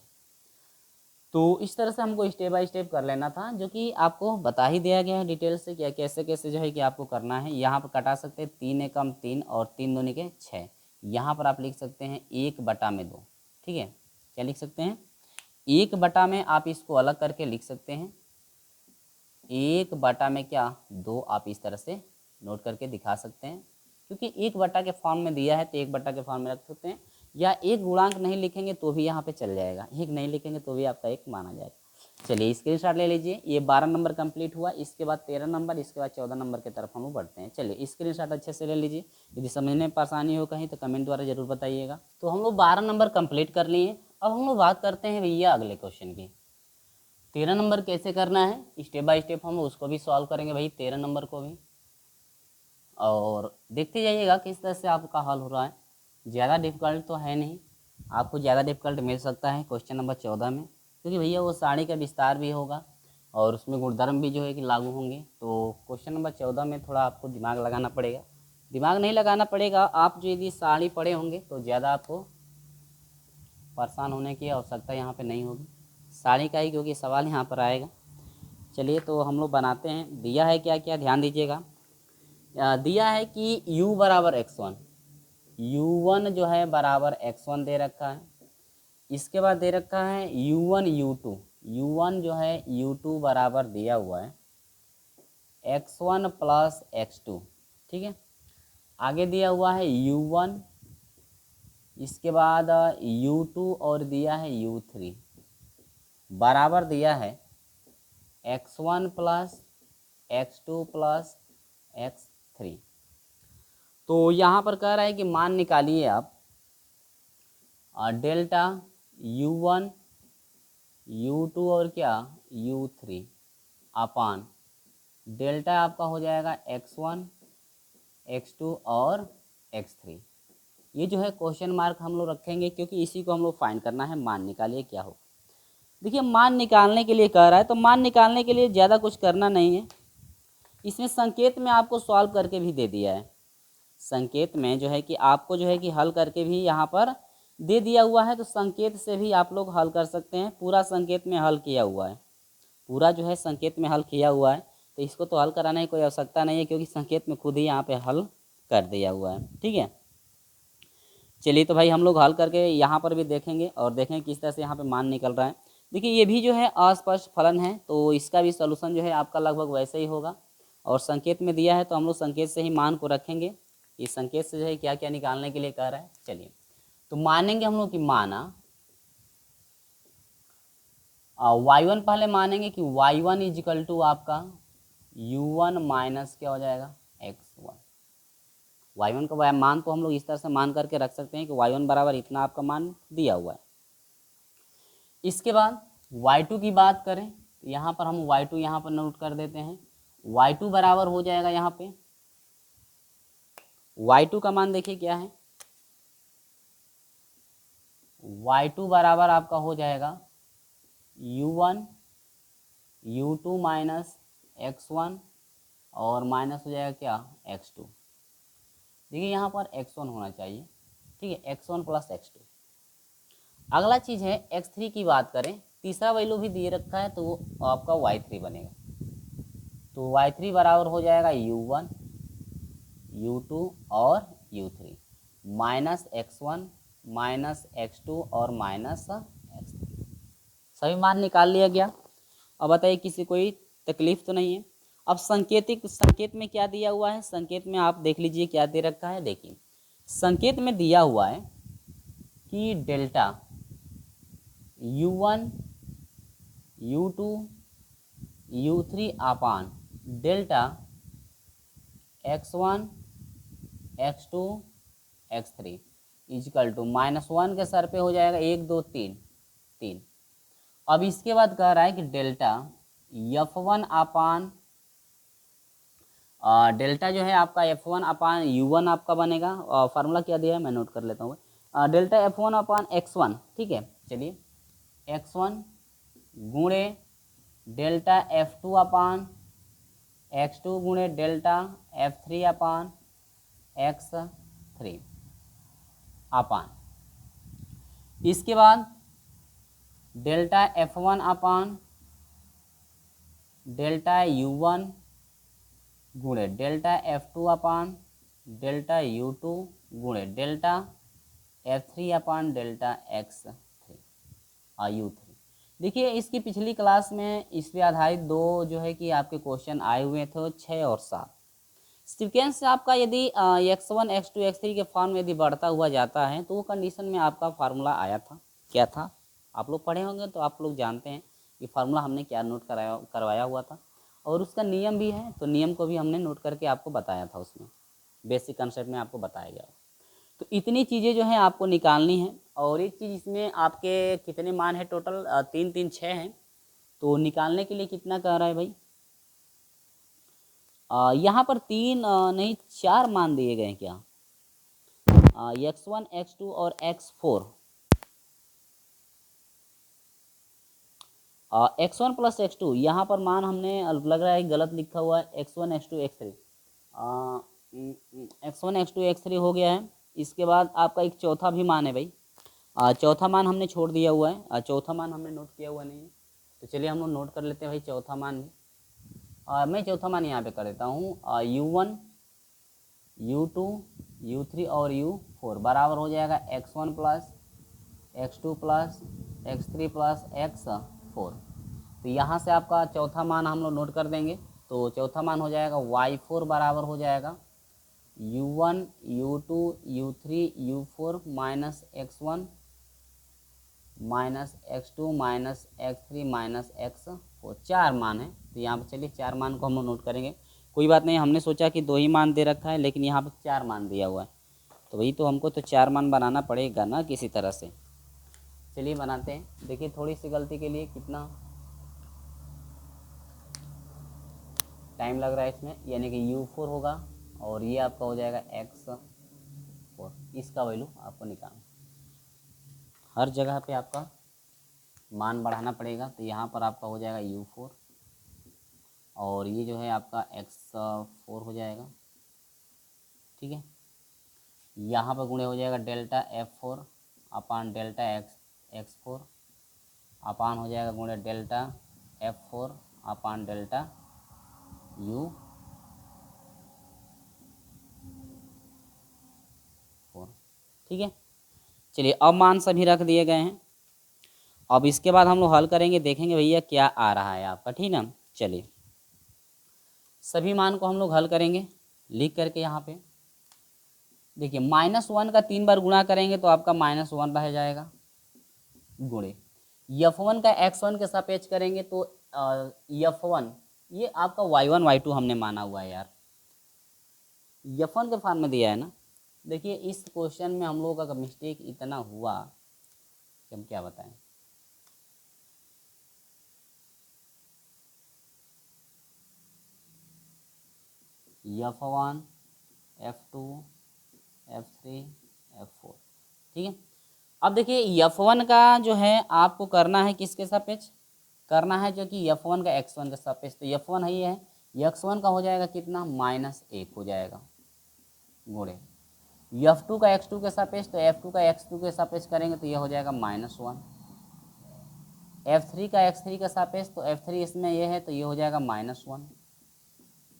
Speaker 1: तो इस तरह से हमको स्टेप बाय स्टेप कर लेना था, जो कि आपको बता ही दिया गया है डिटेल से क्या कैसे कैसे जो है कि आपको करना है। यहाँ पर कटा सकते हैं 3 एकम 3 और 3 दूनी के 6, यहाँ पर आप लिख सकते हैं 1/2, ठीक है। क्या लिख सकते हैं 1 में, आप इसको अलग करके लिख सकते हैं 1 में क्या 2, आप इस तरह से नोट करके दिखा सकते हैं, क्योंकि 1 के फॉर्म में दिया है तो 1 के फॉर्म में रख सकते हैं। या एक गुणांक नहीं लिखेंगे तो भी यहाँ पे चल जाएगा, एक नहीं लिखेंगे तो भी आपका एक माना जाएगा। चलिए स्क्रीनशॉट ले लीजिए। ये 12 नंबर कंप्लीट हुआ, इसके बाद 13 नंबर, इसके बाद 14 नंबर की तरफ हम लोग बढ़ते हैं। चलिए स्क्रीनशॉट अच्छे से ले लीजिए। यदि समझने में परेशानी हो कहीं तो कमेंट द्वारा जरूर बताइएगा। तो हम लोग 12 नंबर कंप्लीट कर लिए। अब हम लोग बात करते हैं भैया अगले क्वेश्चन की। 13 नंबर कैसे करना है, स्टेप बाय स्टेप हम उसको भी सॉल्व करेंगे भाई, 13 नंबर को भी, और देखते जाइएगा किस तरह से आपका हल हो रहा है। ज़्यादा डिफिकल्ट तो है नहीं, आपको ज़्यादा डिफिकल्ट मिल सकता है क्वेश्चन नंबर 14 में, क्योंकि भैया वो सारणी का विस्तार भी होगा और उसमें गुणधर्म भी जो है कि लागू होंगे। तो क्वेश्चन नंबर 14 में थोड़ा आपको दिमाग लगाना पड़ेगा। दिमाग नहीं लगाना पड़ेगा, आप जो यदि सारणी पढ़े होंगे तो ज़्यादा आपको परेशान होने की आवश्यकता यहाँ पे नहीं होगी सारणी का ही, क्योंकि सवाल यहाँ पर आएगा। चलिए तो हम लोग बनाते हैं। दिया है क्या क्या, ध्यान दीजिएगा। दिया है कि u बराबर x1, u1 जो है बराबर x1 दे रखा है। इसके बाद दे रखा है u1 u2, u1 जो है u2 बराबर दिया हुआ है x1 प्लस x2, ठीक है। आगे दिया हुआ है u1, इसके बाद u2 और दिया है u3 बराबर दिया है x1 plus x2 plus x3। तो यहाँ पर कह रहा है कि मान निकालिए आप डेल्टा u1 u2 और क्या u3 अपान डेल्टा आपका हो जाएगा x1 x2 और x3। ये जो है क्वेश्चन मार्क हम लोग रखेंगे, क्योंकि इसी को हम लोग फाइंड करना है। मान निकालिए क्या हो। देखिए मान निकालने के लिए कह रहा है, तो मान निकालने के लिए ज़्यादा कुछ करना नहीं है। इसमें संकेत में आपको सॉल्व करके भी दे दिया है। संकेत में जो है कि आपको जो है कि हल करके भी यहाँ पर दे दिया हुआ है, तो संकेत से भी आप लोग हल कर सकते हैं। पूरा संकेत में हल किया हुआ है, पूरा जो है संकेत में हल किया हुआ है, तो इसको तो हल कराने की कोई आवश्यकता नहीं है, क्योंकि संकेत में खुद ही यहाँ पे हल कर दिया हुआ है, ठीक है। चलिए तो भाई हम लोग हल करके यहाँ पर भी देखेंगे और देखेंगे किस तरह से यहाँ पे मान निकल रहा है। देखिए ये भी जो है अस्पष्ट फलन है, तो इसका भी सॉल्यूशन जो है आपका लगभग वैसे ही होगा। और संकेत में दिया है तो हम लोग संकेत से ही मान को रखेंगे। इस संकेत से जो है क्या क्या निकालने के लिए कह रहा है। चलिए तो मानेंगे हम लोग कि माना y1, पहले मानेंगे कि y1 इजिकल टू आपका u1 माइनस क्या हो जाएगा x1। y1 का मान तो हम लोग इस तरह से मान करके रख सकते हैं कि y1 बराबर इतना आपका मान दिया हुआ है। इसके बाद y2 की बात करें तो यहाँ पर हम y2 यहाँ पर नोट कर देते हैं। y2 बराबर हो जाएगा यहाँ पे, y2 का मान देखिए क्या है, y2 बराबर आपका हो जाएगा u1 u2 माइनस x1 और माइनस हो जाएगा क्या x2। देखिए यहाँ पर x1 होना चाहिए, ठीक है, x1 प्लस x2। अगला चीज़ है x3 की बात करें, तीसरा वैल्यू भी दिए रखा है तो वो आपका y3 बनेगा। तो y3 बराबर हो जाएगा u1 u2 और u3 minus x1 minus x2 और माइनस x3। सभी मान निकाल लिया गया। अब बताइए किसी कोई तकलीफ तो नहीं है। अब संकेत में क्या दिया हुआ है, संकेत में आप देख लीजिए क्या दे रखा है। देखिए संकेत में दिया हुआ है कि delta u1 u2 u3 upon delta x1 x2 x3 equal to -1 के सर पे हो जाएगा 1 2 3। अब इसके बाद कह रहा है कि डेल्टा f1 अपान डेल्टा जो है आपका f1 अपान u1 आपका बनेगा। फार्मूला क्या दिया है मैं नोट कर लेता हूँ। डेल्टा f1 अपान x1, ठीक है। चलिए x1 गुणे डेल्टा f2 अपान x2 गुणे डेल्टा f3 अपान x3 अपान, इसके बाद डेल्टा f1 अपान डेल्टा u1 गुणे डेल्टा f2 अपान डेल्टा u2 गुणे डेल्टा f3 अपान डेल्टा x3 u3। देखिए इसकी पिछली क्लास में इस पे आधारित दो जो है कि आपके क्वेश्चन आए हुए थे 6 और 7। सीक्वेंस से आपका यदि x1 x2 x3 के फॉर्म में यदि बढ़ता हुआ जाता है तो वो कंडीशन में आपका फार्मूला आया था, क्या था, आप लोग पढ़े होंगे तो आप लोग जानते हैं कि फार्मूला हमने क्या नोट करवाया हुआ था, और उसका नियम भी है, तो नियम को भी हमने नोट करके आपको बताया था, उसमें बेसिक कंसेप्ट में आपको बताया गया। तो इतनी चीज़ें जो हैं आपको निकालनी है, और एक चीज़ इसमें आपके कितने मान है टोटल, 3 3 6 हैं, तो निकालने के लिए कितना कह रहा है भाई, यहाँ पर 3 नहीं 4 मान दिए गए हैं क्या, x1 x2 और x4, x1 प्लस x2, यहाँ पर मान हमने लग रहा है गलत लिखा हुआ है, x1 x2 x3, x1 x2 x3 हो गया है। इसके बाद आपका एक चौथा भी मान है भाई, चौथा मान हमने छोड़ दिया हुआ है, चौथा मान हमने नोट किया हुआ नहीं है, तो चलिए हम लोग नोट कर लेते हैं भाई चौथा मान भी। मैं चौथा मान यहाँ पे कर देता हूँ, u1 u2 u3 और u4 बराबर हो जाएगा x1 plus x2 plus x3 plus x4। तो यहाँ से आपका चौथा मान हम लोग नोट कर देंगे, तो चौथा मान हो जाएगा y4 बराबर हो जाएगा u1 u2 u3 u4 minus x1 minus x2 minus x3 minus x4, 4 मान है। तो यहाँ पर चलिए 4 मान को हम लोग नोट करेंगे, कोई बात नहीं, हमने सोचा कि 2 ही मान दे रखा है, लेकिन यहाँ पर 4 मान दिया हुआ है, तो वही तो हमको तो 4 मान बनाना पड़ेगा ना किसी तरह से। चलिए बनाते हैं, देखिए थोड़ी सी गलती के लिए कितना टाइम लग रहा है इसमें, यानी कि u4 होगा और ये आपका हो जाएगा x4, इसका वैल्यू आपको निकालना, हर जगह पे आपका मान बढ़ाना पड़ेगा। तो यहाँ पर आपका हो जाएगा u4 और ये जो है आपका x4 हो जाएगा, ठीक है। यहाँ पर गुणे हो जाएगा डेल्टा f4 अपान डेल्टा x4 अपान हो जाएगा गुणे डेल्टा f4 अपान डेल्टा u4, ठीक है। चलिए अब मान सभी रख दिए गए हैं, अब इसके बाद हम लोग हल करेंगे, देखेंगे भैया क्या आ रहा है आपका, ठीक ना। चलिए सभी मान को हम लोग हल करेंगे, लिख करके यहाँ पे देखिए -1 का 3 बार गुणा करेंगे तो आपका -1 रह जाएगा, गुणे f1 का x1 के सापेक्ष करेंगे तो f1 ये आपका y1 y2 हमने माना हुआ है यार, f1 के फॉर्म में दिया है ना। देखिए इस क्वेश्चन में हम लोगों का मिस्टेक इतना हुआ कि हम क्या बताएं, f1 f2 f3 f4, ठीक है। अब देखिए f1 का जो है आपको करना है किसके सापेक्ष करना है, जो कि f1 का x1 के सापेक्ष, तो f1 ही है, x1 का हो जाएगा कितना -1 हो जाएगा, गुणे f2 का x2 के सापेक्ष, तो f2 का x2 के सापेक्ष करेंगे तो यह हो जाएगा -1, f3 का x3 का सापेक्ष, तो f3 इसमें यह है तो ये हो जाएगा -1,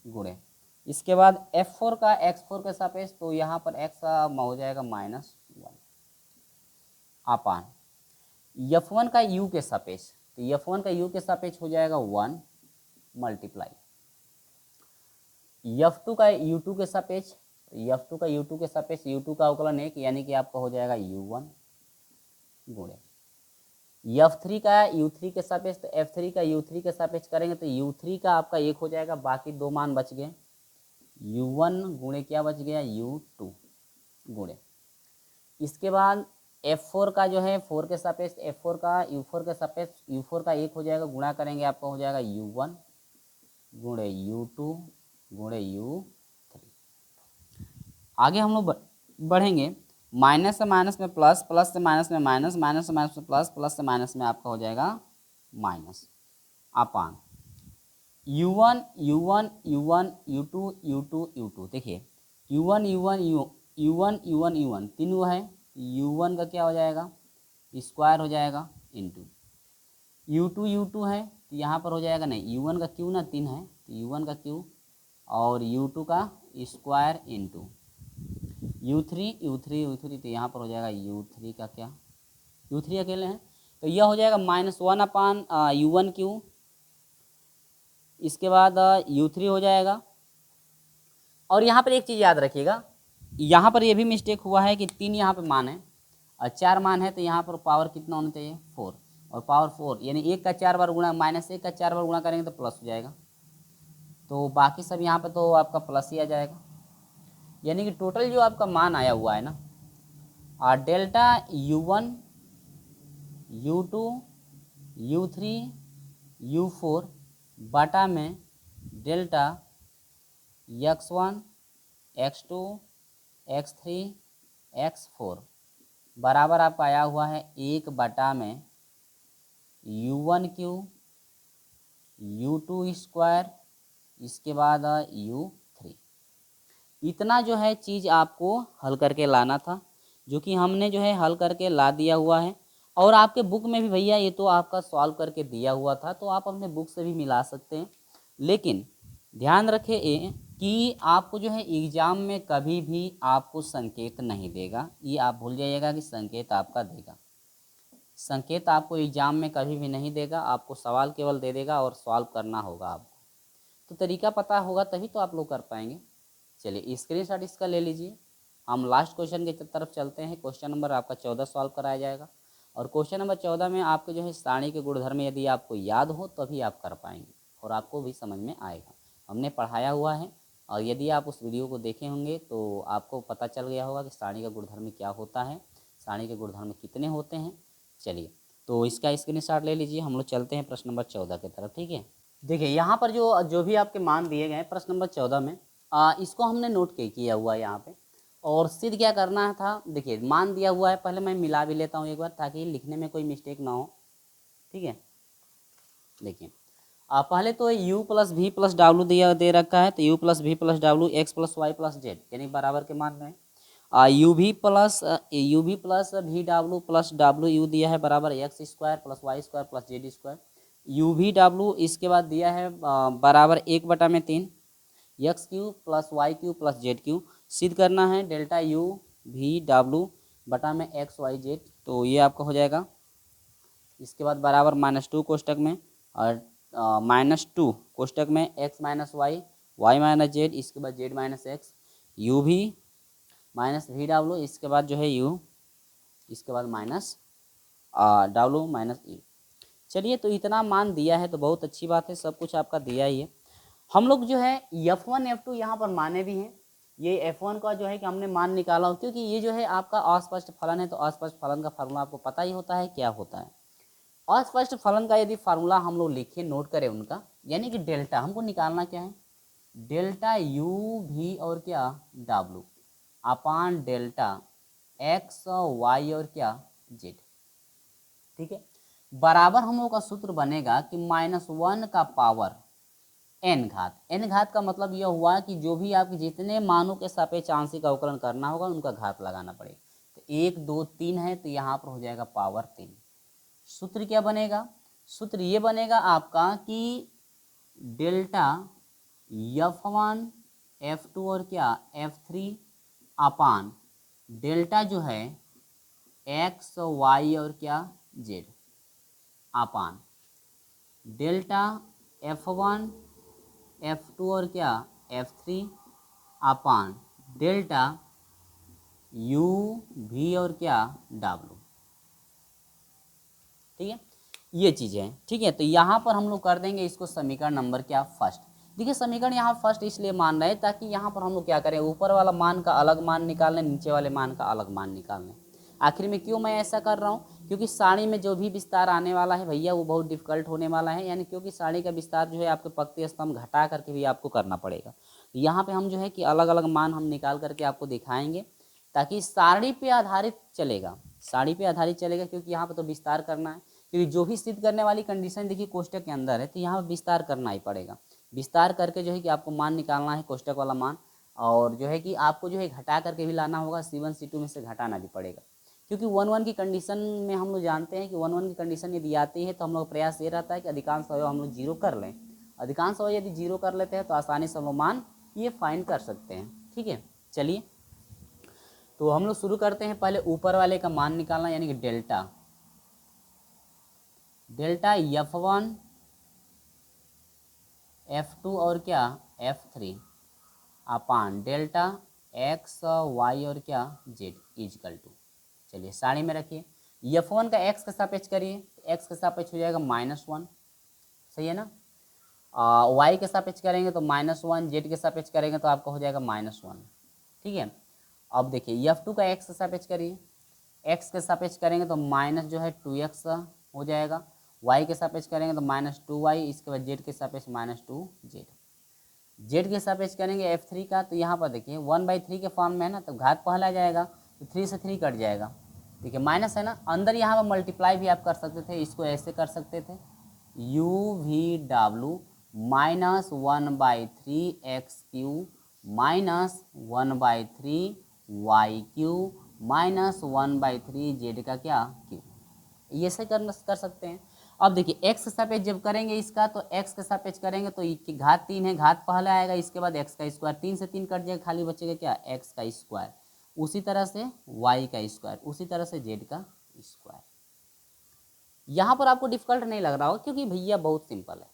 Speaker 1: गुणे इसके बाद f4 का x4 के सापेक्ष, तो यहाँ पर x हो जाएगा -1 अपान f1 का u के सापेक्ष, तो f1 का u के सापेक्ष हो जाएगा 1 मल्टीप्लाई f2 का u2 के सापेक्ष, f2 का u2 के सापेक्ष, u2 का अवकलन 1 यानी कि आपका हो जाएगा u1, गुणे f3 का u3 के सापेक्ष, तो f3 का u3 के सापेक्ष करेंगे तो u3 का आपका 1 हो जाएगा, बाकी 2 मान बच गए, u1 गुणे क्या बच गया u2, गुणे इसके बाद f4 का जो है 4 के सापेक्ष, f4 का u4 के सापेक्ष, u4 का 1 हो जाएगा, गुणा करेंगे आपका हो जाएगा u1 गुणे u2 गुणे u3। आगे हम लोग बढ़ेंगे, माइनस से माइनस में प्लस, प्लस से माइनस में माइनस, माइनस से माइनस में प्लस, प्लस से माइनस में आपका हो जाएगा माइनस, अपान u1 u1 u1 u2 u2 u2, देखिए u1 u1 u1 u1 u1 तीनों है, u1 का क्या हो जाएगा स्क्वायर हो जाएगा इंटू u2 u2 है, तो यहाँ पर हो जाएगा नहीं, u1 का क्यू ना 3 है, तो u1 का क्यू और u2 का स्क्वायर इंटू u3 तो यहाँ पर हो जाएगा u3 का क्या, u3 अकेले हैं, तो यह हो जाएगा -1 अपान u1 क्यू, इसके बाद u3 हो जाएगा और यहाँ पर एक चीज़ याद रखिएगा, यहाँ पर ये भी मिस्टेक हुआ है कि 3 यहाँ पे मान है और 4 मान है, तो यहाँ पर पावर कितना होना चाहिए 4, और पावर 4 यानी 1 का 4 बार गुणा -1 का 4 बार गुणा करेंगे तो प्लस हो जाएगा, तो बाकी सब यहाँ पे तो आपका प्लस ही आ जाएगा। यानी कि टोटल जो आपका मान आया हुआ है ना, delta U1 U2 U3 U4 बटा में delta X1 X2 X3 X4 बराबर आपका आया हुआ है 1 बटा में U1 क्यू U2 स्क्वायर, इसके बाद U3। इतना जो है चीज़ आपको हल करके लाना था, जो कि हमने जो है हल करके ला दिया हुआ है। और आपके बुक में भी भैया ये तो आपका सॉल्व करके दिया हुआ था, तो आप अपने बुक से भी मिला सकते हैं। लेकिन ध्यान रखें कि आपको जो है एग्ज़ाम में कभी भी आपको संकेत नहीं देगा, ये आप भूल जाइएगा कि संकेत आपका देगा। संकेत आपको एग्ज़ाम में कभी भी नहीं देगा, आपको सवाल केवल दे देगा और सॉल्व करना होगा आपको। तो तरीका पता होगा तभी तो आप लोग कर पाएंगे। चलिए स्क्रीनशॉट इसका ले लीजिए। हम लास्ट क्वेश्चन की तरफ चलते हैं। क्वेश्चन नंबर आपका 14 सॉल्व कराया जाएगा, और क्वेश्चन नंबर 14 में आपके जो है सारणी के गुणधर्म यदि आपको याद हो तभी आप कर पाएंगे और आपको भी समझ में आएगा। हमने पढ़ाया हुआ है, और यदि आप उस वीडियो को देखे होंगे तो आपको पता चल गया होगा कि सारणी का गुणधर्म क्या होता है, सारणी के गुणधर्म कितने होते हैं। चलिए तो इसका स्क्रीनशॉट ले लीजिए, हम लोग चलते हैं प्रश्न नंबर 14 की तरफ। ठीक है, देखिए यहाँ पर जो भी आपके मान दिए गए हैं प्रश्न नंबर 14 में, इसको हमने नोट किया हुआ है यहाँ पे, और सिद्ध क्या करना था। देखिए मान दिया हुआ है, पहले मैं मिला भी लेता हूँ एक बार ताकि लिखने में कोई मिस्टेक ना हो। ठीक है, देखिए पहले तो u plus V plus W दे रखा है, तो u plus V plus W X plus Y plus Z यानी बराबर के मान में यू भी plus V W plus W U दिया है बराबर X square plus Y square plus Z square. U भी डब्ल्यू इसके बाद दिया है बराबर 1/3 X cube plus Y cube plus Z cube. सिद्ध करना है डेल्टा यू भी डब्ल्यू बटा में एक्स वाई जेड, तो ये आपका हो जाएगा। इसके बाद बराबर -2 कोष्टक में, और -2 कोष्टक में X minus Y Y minus Z, इसके बाद Z minus X, U V minus V W, इसके बाद जो है यू, इसके बाद माइनस डब्ल्यू माइनस ई। चलिए तो इतना मान दिया है तो बहुत अच्छी बात है, सब कुछ आपका दिया ही है। हम लोग जो है F1 F2 यहाँ पर माने भी हैं। ये F1 का जो है कि हमने मान निकाला हो, क्योंकि ये जो है आपका अस्पष्ट फलन है, तो अस्पष्ट फलन का फार्मूला आपको पता ही होता है क्या होता है। अस्पष्ट फलन का यदि फार्मूला हम लोग लिखे नोट करें उनका, यानी कि डेल्टा हमको निकालना क्या है, डेल्टा यू भी और क्या W upon delta X Y और क्या जेड। ठीक है, बराबर हम लोग का सूत्र बनेगा कि -1 का पावर n घात का मतलब यह हुआ कि जो भी आपके जितने मानों के सापेक्ष आंशिक अवकलन करना होगा उनका घात लगाना पड़ेगा। तो 1 2 3 है, तो यहाँ पर हो जाएगा पावर 3। सूत्र क्या बनेगा, सूत्र ये बनेगा आपका कि डेल्टा F1 F2 और क्या F3 अपान डेल्टा जो है एक्स वाई और क्या z upon delta F1 F2 और क्या F3 अपान डेल्टा यू भी और क्या डब्ल्यू। ठीक है, ये चीज़ें हैं। ठीक है, तो यहाँ पर हम लोग कर देंगे इसको समीकरण नंबर क्या फर्स्ट। देखिए समीकरण यहाँ फर्स्ट इसलिए मान रहे हैं ताकि यहाँ पर हम लोग क्या करें, ऊपर वाला मान का अलग मान निकाल लें, नीचे वाले मान का अलग मान निकाल लें। आखिर में क्यों मैं ऐसा कर रहा हूँ, क्योंकि सारणी में जो भी विस्तार आने वाला है भैया वो बहुत डिफिकल्ट होने वाला है, यानी क्योंकि सारणी का विस्तार जो है आपके पंक्ति स्तंभ घटा करके भी आपको करना पड़ेगा। यहाँ पे हम जो है कि अलग अलग मान हम निकाल करके आपको दिखाएंगे ताकि सारणी पे आधारित चलेगा, सारणी पे आधारित चलेगा, क्योंकि यहाँ पे तो विस्तार करना है। क्योंकि जो भी सिद्ध करने वाली कंडीशन देखिए कोष्टक के अंदर है, तो यहाँ विस्तार करना ही पड़ेगा। विस्तार करके जो है कि आपको मान निकालना है कोष्टक वाला मान, और जो है कि आपको जो है घटा करके भी लाना होगा, C1 C2 में से घटाना भी पड़ेगा। क्योंकि 1 की कंडीशन में हम लोग जानते हैं कि 1 की कंडीशन यदि आती है तो हम लोग प्रयास ये रहता है कि अधिकांश अवयव हम लोग जीरो कर लें। अधिकांश अवयव यदि जीरो कर लेते हैं तो आसानी से हम लोग मान ये फाइंड कर सकते हैं। ठीक है, चलिए तो हम लोग शुरू करते हैं। पहले ऊपर वाले का मान निकालना, यानी कि डेल्टा F1 F2 और क्या F3 अपान डेल्टा एक्स वाई और क्या जेड इजकल टू, चलिए साड़ी में रखिए, F1 का एक्स के सापेक्ष करिए, एक्स के सापेक्ष हो जाएगा -1, सही है ना। वाई के सापेक्ष करेंगे तो -1, जेड के सापेक्ष करेंगे तो आपका हो जाएगा -1, ठीक है। अब देखिए F2 का एक्स के सापेक्ष करिए, एक्स के सापेक्ष करेंगे तो माइनस जो है 2x हो जाएगा, वाई के सापेक्ष करेंगे तो -2y, इसके बाद जेड के सापेक्ष -2z, जेड के सापेक्ष करेंगे F3 का, तो यहाँ पर देखिए 1/3 के फॉर्म में है ना, तो घात पहला जाएगा तो 3 से 3 कट जाएगा, देखिए माइनस है ना, अंदर यहाँ पर मल्टीप्लाई भी आप कर सकते थे, इसको ऐसे कर सकते थे UVW -1/3x³ -1/3y³ -1/3z का क्या क्यूब, ये से कर सकते हैं। अब देखिए एक्स के सापेक्ष जब करेंगे इसका, तो एक्स के सापेक्ष करेंगे तो घात 3 है, घात पहला आएगा, इसके बाद एक्स का स्क्वायर, 3 से 3 कट जाएगा, खाली बचेगा क्या एक्स का स्क्वायर, उसी तरह से वाई का स्क्वायर, उसी तरह से जेड का स्क्वायर। यहाँ पर आपको डिफिकल्ट नहीं लग रहा होगा क्योंकि भैया बहुत सिंपल है,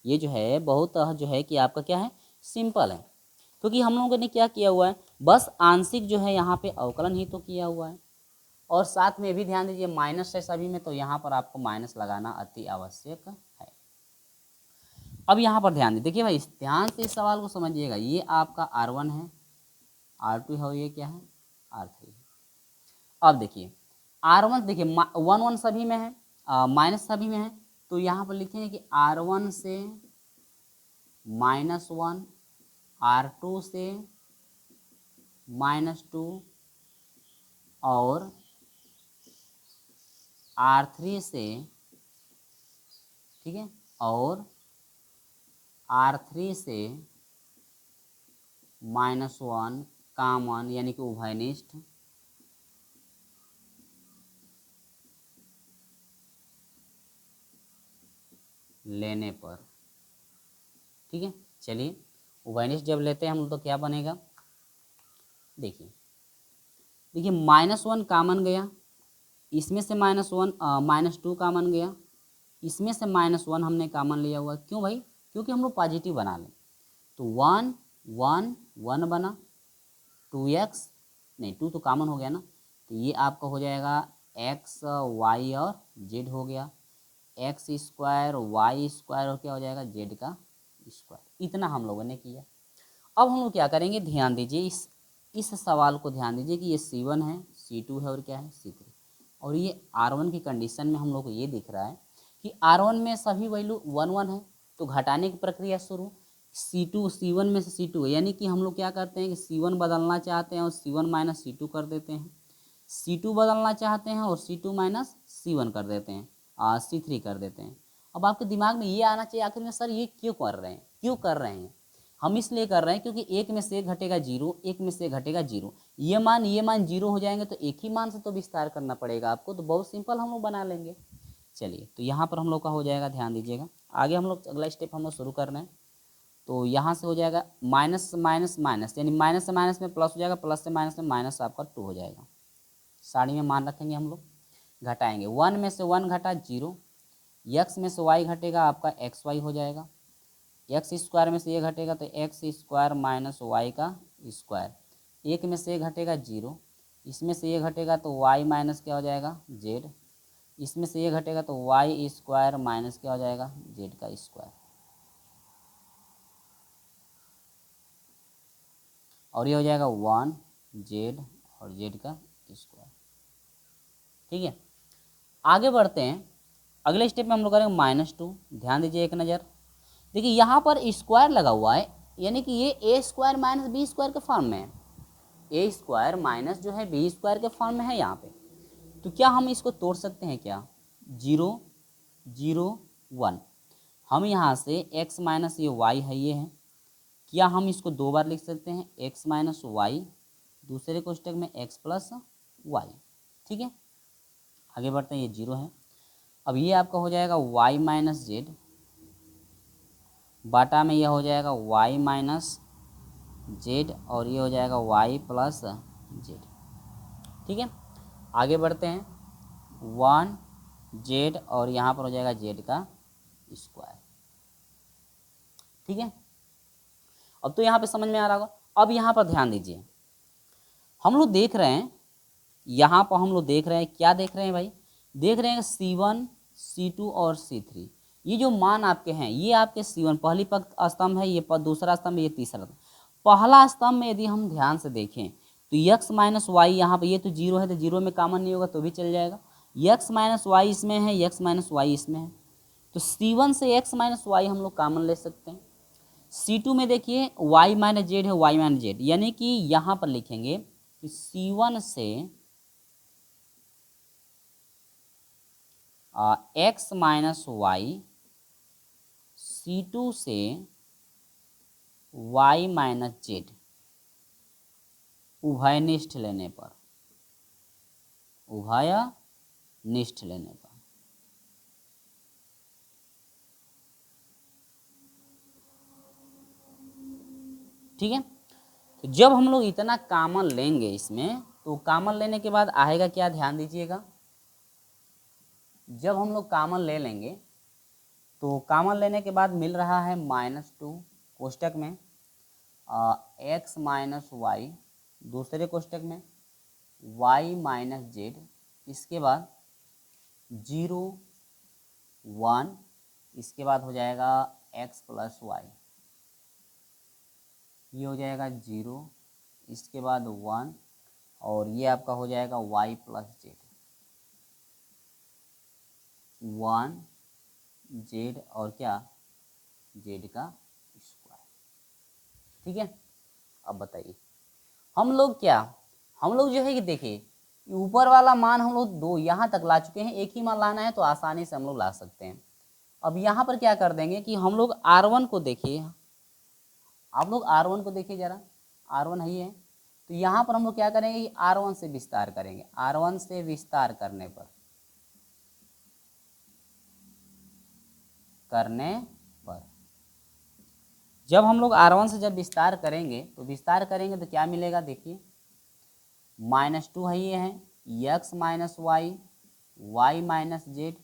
Speaker 1: ये जो है बहुत जो है कि आपका क्या है सिंपल है, क्योंकि हम लोगों ने क्या किया हुआ है, बस आंशिक जो है यहाँ पे अवकलन ही तो किया हुआ है, और साथ में भी ध्यान दीजिए माइनस है सभी में, तो यहाँ पर आपको माइनस लगाना अति आवश्यक है। अब यहाँ पर ध्यान देखिए भाई, ध्यान से इस सवाल को समझिएगा, ये आपका R1 है, R2 है और ये क्या है R3 है। अब देखिए R1 देखिए 1 सभी में है, माइनस सभी में है, तो यहाँ पर लिखेंगे कि R1 से -1, R2 से -2 और R3 से, ठीक है, और R3 से -1 कॉमन यानी कि उभयनिष्ठ लेने पर, ठीक है। चलिए उभयनिष्ठ जब लेते हैं हम तो क्या बनेगा, देखिए -1 कॉमन गया, इसमें से -2 कॉमन गया, इसमें से -1 हमने कॉमन लिया हुआ, क्यों भाई, क्योंकि हम लोग पॉजिटिव बना लें, तो 1 1 1 बना, 2x नहीं 2 तो कॉमन हो गया ना, तो ये आपका हो जाएगा x y और z हो गया, x स्क्वायर y स्क्वायर और क्या हो जाएगा z का स्क्वायर, इतना हम लोगों ने किया। अब हम लोग क्या करेंगे, ध्यान दीजिए इस सवाल को ध्यान दीजिए कि ये C1 है, C2 है और क्या है C3, और ये R1 की कंडीशन में हम लोग को ये दिख रहा है कि R1 में सभी वैल्यू 1 1 है, तो घटाने की प्रक्रिया शुरू, C1 में से C2 है, यानी कि हम लोग क्या करते हैं कि C1 बदलना चाहते हैं और C1 - C2 कर देते हैं, C2 बदलना चाहते हैं और C2 - C1 कर देते हैं, C3 कर देते हैं। अब आपके दिमाग में ये आना चाहिए आखिर में सर ये क्यों कर रहे हैं, क्यों कर रहे हैं, हम इसलिए कर रहे हैं क्योंकि एक में से घटेगा 0, एक में से घटेगा 0, ये मान 0 हो जाएंगे, तो एक ही मान से तो विस्तार करना पड़ेगा आपको, तो बहुत सिंपल हम लोग बना लेंगे। चलिए तो यहाँ पर हम लोग का हो जाएगा, ध्यान दीजिएगा, आगे हम लोग अगला स्टेप हम लोग शुरू कर रहे हैं, तो यहाँ से हो जाएगा माइनस माइनस माइनस, यानी माइनस से माइनस में प्लस हो जाएगा, प्लस से माइनस में माइनस आपका 2 हो जाएगा, साड़ी में मान रखेंगे हम लोग, घटाएंगे 1 में से 1 घटा 0, x में से y घटेगा आपका xy हो जाएगा, एक्स स्क्वायर में से ये घटेगा तो एक्स स्क्वायर -y का स्क्वायर, एक में से ये घटेगा 0, इसमें से ये घटेगा तो y माइनस क्या हो जाएगा z, इसमें से ये घटेगा तो y स्क्वायर माइनस क्या हो जाएगा z का स्क्वायर, और ये हो जाएगा 1 z और z का स्क्वायर, ठीक है। आगे बढ़ते हैं, अगले स्टेप में हम लोग करेंगे -2, ध्यान दीजिए एक नज़र, देखिए यहाँ पर स्क्वायर लगा हुआ है, यानी कि ये a square minus B square के फॉर्म में है, a स्क्वायर माइनस जो है बी स्क्वायर के फॉर्म में है यहाँ पे, तो क्या हम इसको तोड़ सकते हैं क्या, 0 0 1, हम यहाँ से x माइनस ये y है ये है, क्या हम इसको 2 बार लिख सकते हैं, x माइनस वाई, दूसरे कोष्टक में x प्लस वाई, ठीक है। आगे बढ़ते हैं, ये 0 है, अब ये आपका हो जाएगा y माइनस जेड, बाटा में यह हो जाएगा y माइनस जेड और ये हो जाएगा y प्लस जेड, ठीक है। आगे बढ़ते हैं, 1 जेड और यहाँ पर हो जाएगा जेड का स्क्वायर, ठीक है। अब तो यहाँ पे समझ में आ रहा होगा। अब यहाँ पर ध्यान दीजिए, हम लोग देख रहे हैं, यहाँ पर हम लोग देख रहे हैं, क्या देख रहे हैं भाई, देख रहे हैं C1 C2 और C3, ये जो मान आपके हैं ये आपके C1 पहली पंक्ति स्तंभ है, ये दूसरा स्तंभ, ये तीसरा स्तंभ। पहला स्तंभ में यदि हम ध्यान से देखें तो x माइनस वाई यहाँ पर, ये तो जीरो है तो जीरो में कॉमन नहीं होगा तो भी चल जाएगा, x माइनस वाई इसमें है, x माइनस वाई इसमें है, तो C1 से x माइनस वाई हम लोग कॉमन ले सकते हैं। C2 में देखिए y माइनस जेड है, y माइनस जेड, यानी कि यहाँ पर लिखेंगे कि C1 से x माइनस वाई, C2 से y माइनस जेड, उभयनिष्ठ लेने पर, उभयनिष्ठ लेने पर। ठीक है, तो जब हम लोग इतना कॉमन लेंगे इसमें, तो कॉमन लेने के बाद आएगा क्या, ध्यान दीजिएगा, जब हम लोग कॉमन ले लेंगे तो कॉमन लेने के बाद मिल रहा है -2 कोष्टक में x माइनस वाई, दूसरे कोष्टक में y माइनस जेड, इसके बाद 0 1, इसके बाद हो जाएगा x प्लस वाई, ये हो जाएगा 0, इसके बाद 1, और ये आपका हो जाएगा y प्लस जेड, 1 जेड और क्या, जेड का स्क्वायर। ठीक है, अब बताइए हम लोग क्या, हम लोग जो है कि देखिए ऊपर वाला मान हम लोग 2 यहाँ तक ला चुके हैं, एक ही मान लाना है तो आसानी से हम लोग ला सकते हैं। अब यहाँ पर क्या कर देंगे कि हम लोग R1 को देखिए, आप लोग R1 को देखिए जरा, R1 है, तो यहाँ पर हम लोग क्या करेंगे कि R1 से विस्तार करेंगे, R1 से विस्तार करने पर जब हम लोग R1 से जब विस्तार करेंगे तो क्या मिलेगा, देखिए -2 है, ये है x minus Y, y minus Z,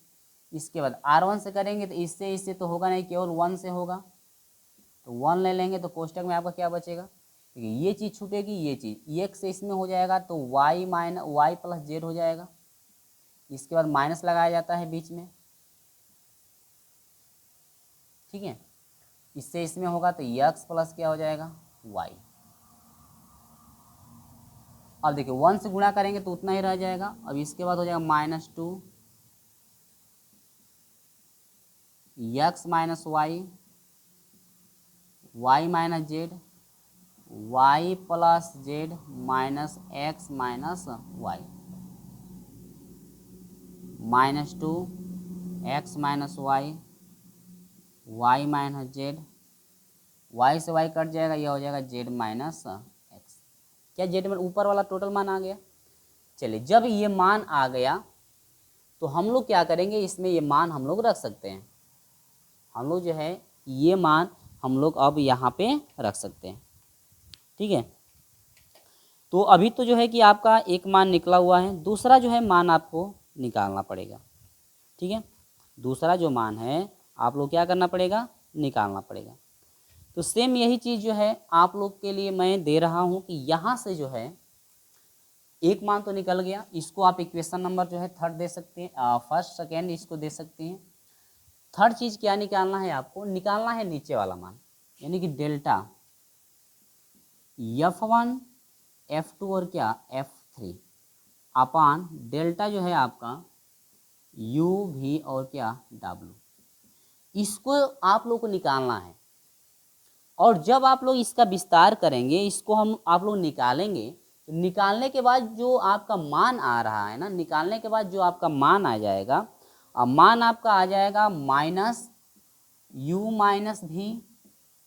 Speaker 1: इसके बाद R1 से करेंगे तो इससे तो होगा नहीं, केवल 1 से होगा, तो 1 ले लेंगे तो कोष्टक में आपका क्या बचेगा, देखिए ये चीज़ छूटेगी, ये चीज़ x से इसमें हो जाएगा तो y प्लस जेड हो जाएगा, इसके बाद माइनस लगाया जाता है बीच में। ठीक है, इससे इसमें होगा तो x प्लस क्या हो जाएगा, y। अब देखिए 1 से गुणा करेंगे तो उतना ही रह जाएगा। अब इसके बाद हो जाएगा -2 x minus Y, y minus Z, y plus Z minus x minus Y, -2 x minus Y, y minus Z, y से y कट जाएगा, यह हो जाएगा z माइनस एक्स। क्या z में ऊपर वाला टोटल मान आ गया। चलिए जब ये मान आ गया तो हम लोग क्या करेंगे, इसमें ये मान हम लोग रख सकते हैं, हम लोग जो है ये मान हम लोग अब यहाँ पे रख सकते हैं। ठीक है, तो अभी तो जो है कि आपका एक मान निकला हुआ है, दूसरा जो है मान आपको निकालना पड़ेगा। ठीक है, दूसरा जो मान है आप लोग क्या करना पड़ेगा, निकालना पड़ेगा। तो सेम यही चीज़ जो है आप लोग के लिए मैं दे रहा हूँ कि यहाँ से जो है एक मान तो निकल गया, इसको आप इक्वेशन नंबर जो है थर्ड दे सकते हैं, फर्स्ट सेकेंड इसको दे सकते हैं। थर्ड चीज़ क्या निकालना है, आपको निकालना है नीचे वाला मान, यानी कि डेल्टा F1 F2 और क्या F3 अपान डेल्टा जो है आपका U V और क्या W, इसको आप लोग को निकालना है। और जब आप लोग इसका विस्तार करेंगे, इसको हम आप लोग निकालेंगे, तो निकालने के बाद जो आपका मान आ रहा है ना, निकालने के बाद जो आपका मान आ जाएगा, मान आपका आ जाएगा -U minus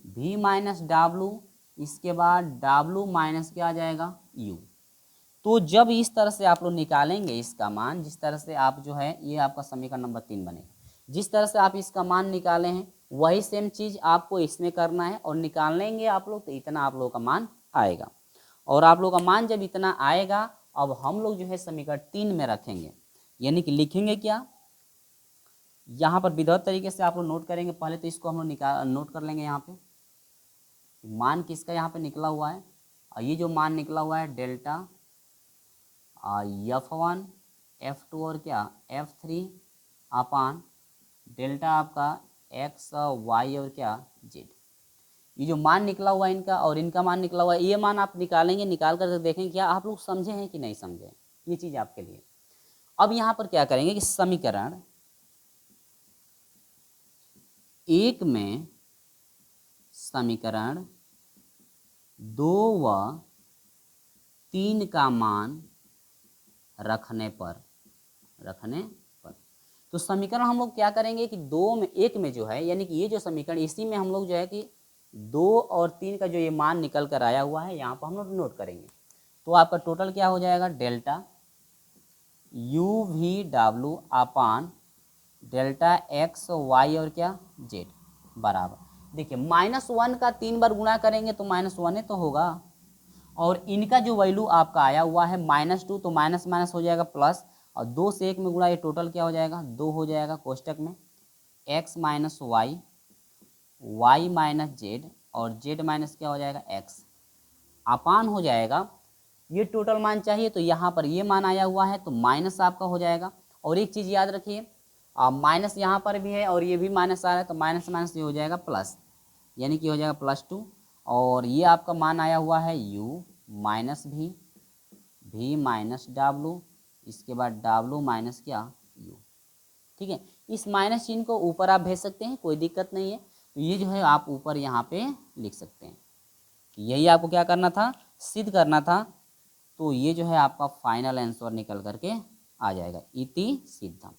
Speaker 1: V minus W, इसके बाद W माइनस क्या आ जाएगा U। तो जब इस तरह से आप लोग निकालेंगे इसका मान, जिस तरह से आप जो है ये आपका समीकरण नंबर 3 बनेगा, जिस तरह से आप इसका मान निकाले हैं वही सेम चीज़ आपको इसमें करना है, और निकालेंगे आप लोग तो इतना आप लोगों का मान आएगा। और आप लोग का मान जब इतना आएगा, अब हम लोग जो है समीकरण 3 में रखेंगे, यानी कि लिखेंगे क्या, यहाँ पर विधिवत तरीके से आप लोग नोट करेंगे। पहले तो इसको हम लोग नोट कर लेंगे यहाँ पे, मान किसका यहाँ पे निकला हुआ है, और ये जो मान निकला हुआ है डेल्टा F1 F2 और क्या F3 अपान डेल्टा आपका X Y और क्या Z। ये जो मान निकला हुआ है इनका और इनका मान निकला हुआ है, ये मान आप निकालेंगे, निकाल कर देखेंगे क्या आप लोग समझे हैं कि नहीं समझे, ये चीज़ आपके लिए। अब यहाँ पर क्या करेंगे कि समीकरण 1 में समीकरण 2 व 3 का मान रखने पर तो समीकरण हम लोग क्या करेंगे कि 2 में 1 में जो है, यानी कि ये जो समीकरण इसी में हम लोग जो है कि 2 और 3 का जो ये मान निकल कर आया हुआ है यहाँ पर हम लोग नोट करेंगे। तो आपका टोटल क्या हो जाएगा, डेल्टा UV अपान डेल्टा XY और क्या Z बराबर, देखिए -1 का 3 बार गुणा करेंगे तो -1 तो होगा, और इनका जो वैल्यू आपका आया हुआ है -2 तो माइनस माइनस हो जाएगा प्लस, और 2 से 1 में गुणा, ये टोटल क्या हो जाएगा 2 हो जाएगा कोष्टक में x minus Y, Y minus Z और जेड माइनस क्या हो जाएगा x अपान हो जाएगा। ये टोटल मान चाहिए तो यहाँ पर ये मान आया हुआ है तो माइनस आपका हो जाएगा। और एक चीज़ याद रखिए, माइनस यहाँ पर भी है और ये भी माइनस आ रहा है तो माइनस माइनस ये हो जाएगा प्लस, यानी कि हो जाएगा +2। और ये आपका मान आया हुआ है u माइनस भी माइनस W, इसके बाद W माइनस क्या u। ठीक है, इस माइनस चिन्ह को ऊपर आप भेज सकते हैं, कोई दिक्कत नहीं है। तो ये जो है आप ऊपर यहाँ पे लिख सकते हैं। यही आपको क्या करना था, सिद्ध करना था। तो ये जो है आपका फाइनल आंसर निकल करके आ जाएगा, इति सिद्धम।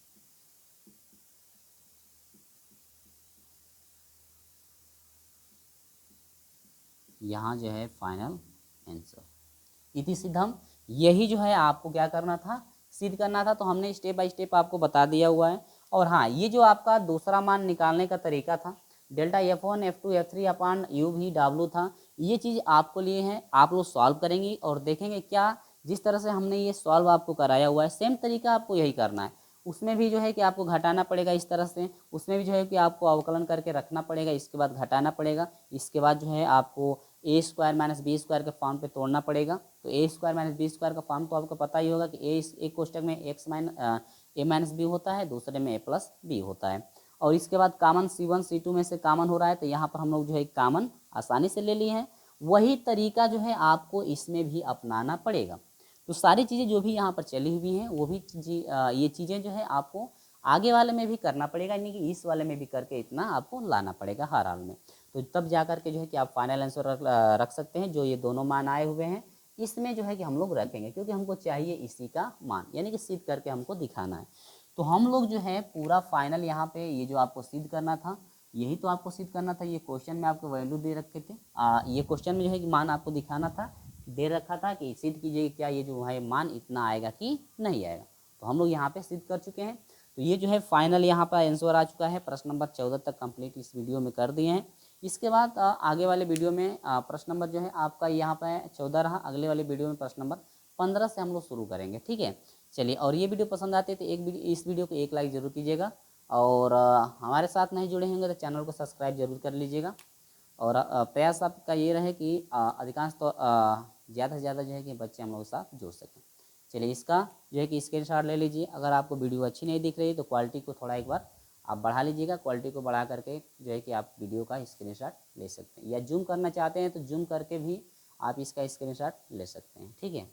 Speaker 1: यहाँ जो है फाइनल आंसर इति सिद्धम, यही जो है आपको क्या करना था, सिद्ध करना था। तो हमने स्टेप बाय स्टेप आपको बता दिया हुआ है। और हाँ, ये जो आपका दूसरा मान निकालने का तरीका था, डेल्टा F1 F2 F3 अपान UV था, ये चीज़ आपको लिए हैं, आप लोग सॉल्व करेंगे और देखेंगे क्या जिस तरह से हमने ये सॉल्व आपको कराया हुआ है सेम तरीका आपको यही करना है। उसमें भी जो है कि आपको घटाना पड़ेगा इस तरह से, उसमें भी जो है कि आपको अवकलन करके रखना पड़ेगा, इसके बाद घटाना पड़ेगा, इसके बाद जो है आपको a square minus B square के फॉर्म पे तोड़ना पड़ेगा। तो a square minus B square का फॉर्म तो आपको पता ही होगा कि एक कोष्टक में a माइनस बी होता है, दूसरे में a प्लस बी होता है। और इसके बाद कॉमन C1 C2 में से कॉमन हो रहा है तो यहाँ पर हम लोग जो है कॉमन आसानी से ले लिए हैं। वही तरीका जो है आपको इसमें भी अपनाना पड़ेगा। तो सारी चीज़ें जो भी यहाँ पर चली हुई हैं वो भी ये चीज़ें जो है आपको आगे वाले में भी करना पड़ेगा, यानी कि इस वाले में भी करके इतना आपको लाना पड़ेगा हर हाल में। तो तब जा कर के जो है कि आप फाइनल आंसर रख सकते हैं। जो ये दोनों मान आए हुए हैं इसमें जो है कि हम लोग रखेंगे, क्योंकि हमको चाहिए इसी का मान, यानी कि सिद्ध करके हमको दिखाना है। तो हम लोग जो है पूरा फाइनल यहाँ पे ये जो आपको सिद्ध करना था यही तो आपको सिद्ध करना था। ये क्वेश्चन में आपको वैल्यू दे रखे थे, ये क्वेश्चन में जो है कि मान आपको दिखाना था, दे रखा था कि सिद्ध कीजिए क्या ये जो है मान इतना आएगा कि नहीं आएगा। तो हम लोग यहाँ पे सिद्ध कर चुके हैं। तो ये जो है फाइनल यहाँ पर आंसर आ चुका है। प्रश्न नंबर 14 तक कंप्लीट इस वीडियो में कर दिए हैं। इसके बाद आगे वाले वीडियो में प्रश्न नंबर जो है आपका यहाँ पर 14 रहा, अगले वाले वीडियो में प्रश्न नंबर 15 से हम लोग शुरू करेंगे। ठीक है, चलिए। और ये वीडियो पसंद आती है तो इस वीडियो को एक लाइक ज़रूर कीजिएगा, और हमारे साथ नहीं जुड़े होंगे तो चैनल को सब्सक्राइब जरूर कर लीजिएगा। और प्रयास आपका ये रहे कि अधिकांश तो ज़्यादा से ज़्यादा जो है कि बच्चे हम लोग के साथ जुड़ सकें। चलिए, इसका जो है कि स्क्रीनशॉट ले लीजिए। अगर आपको वीडियो अच्छी नहीं दिख रही तो क्वालिटी को थोड़ा एक बार आप बढ़ा लीजिएगा। क्वालिटी को बढ़ा करके जो है कि आप वीडियो का स्क्रीनशॉट ले सकते हैं, या जूम करना चाहते हैं तो जूम करके भी आप इसका स्क्रीनशॉट ले सकते हैं। ठीक है।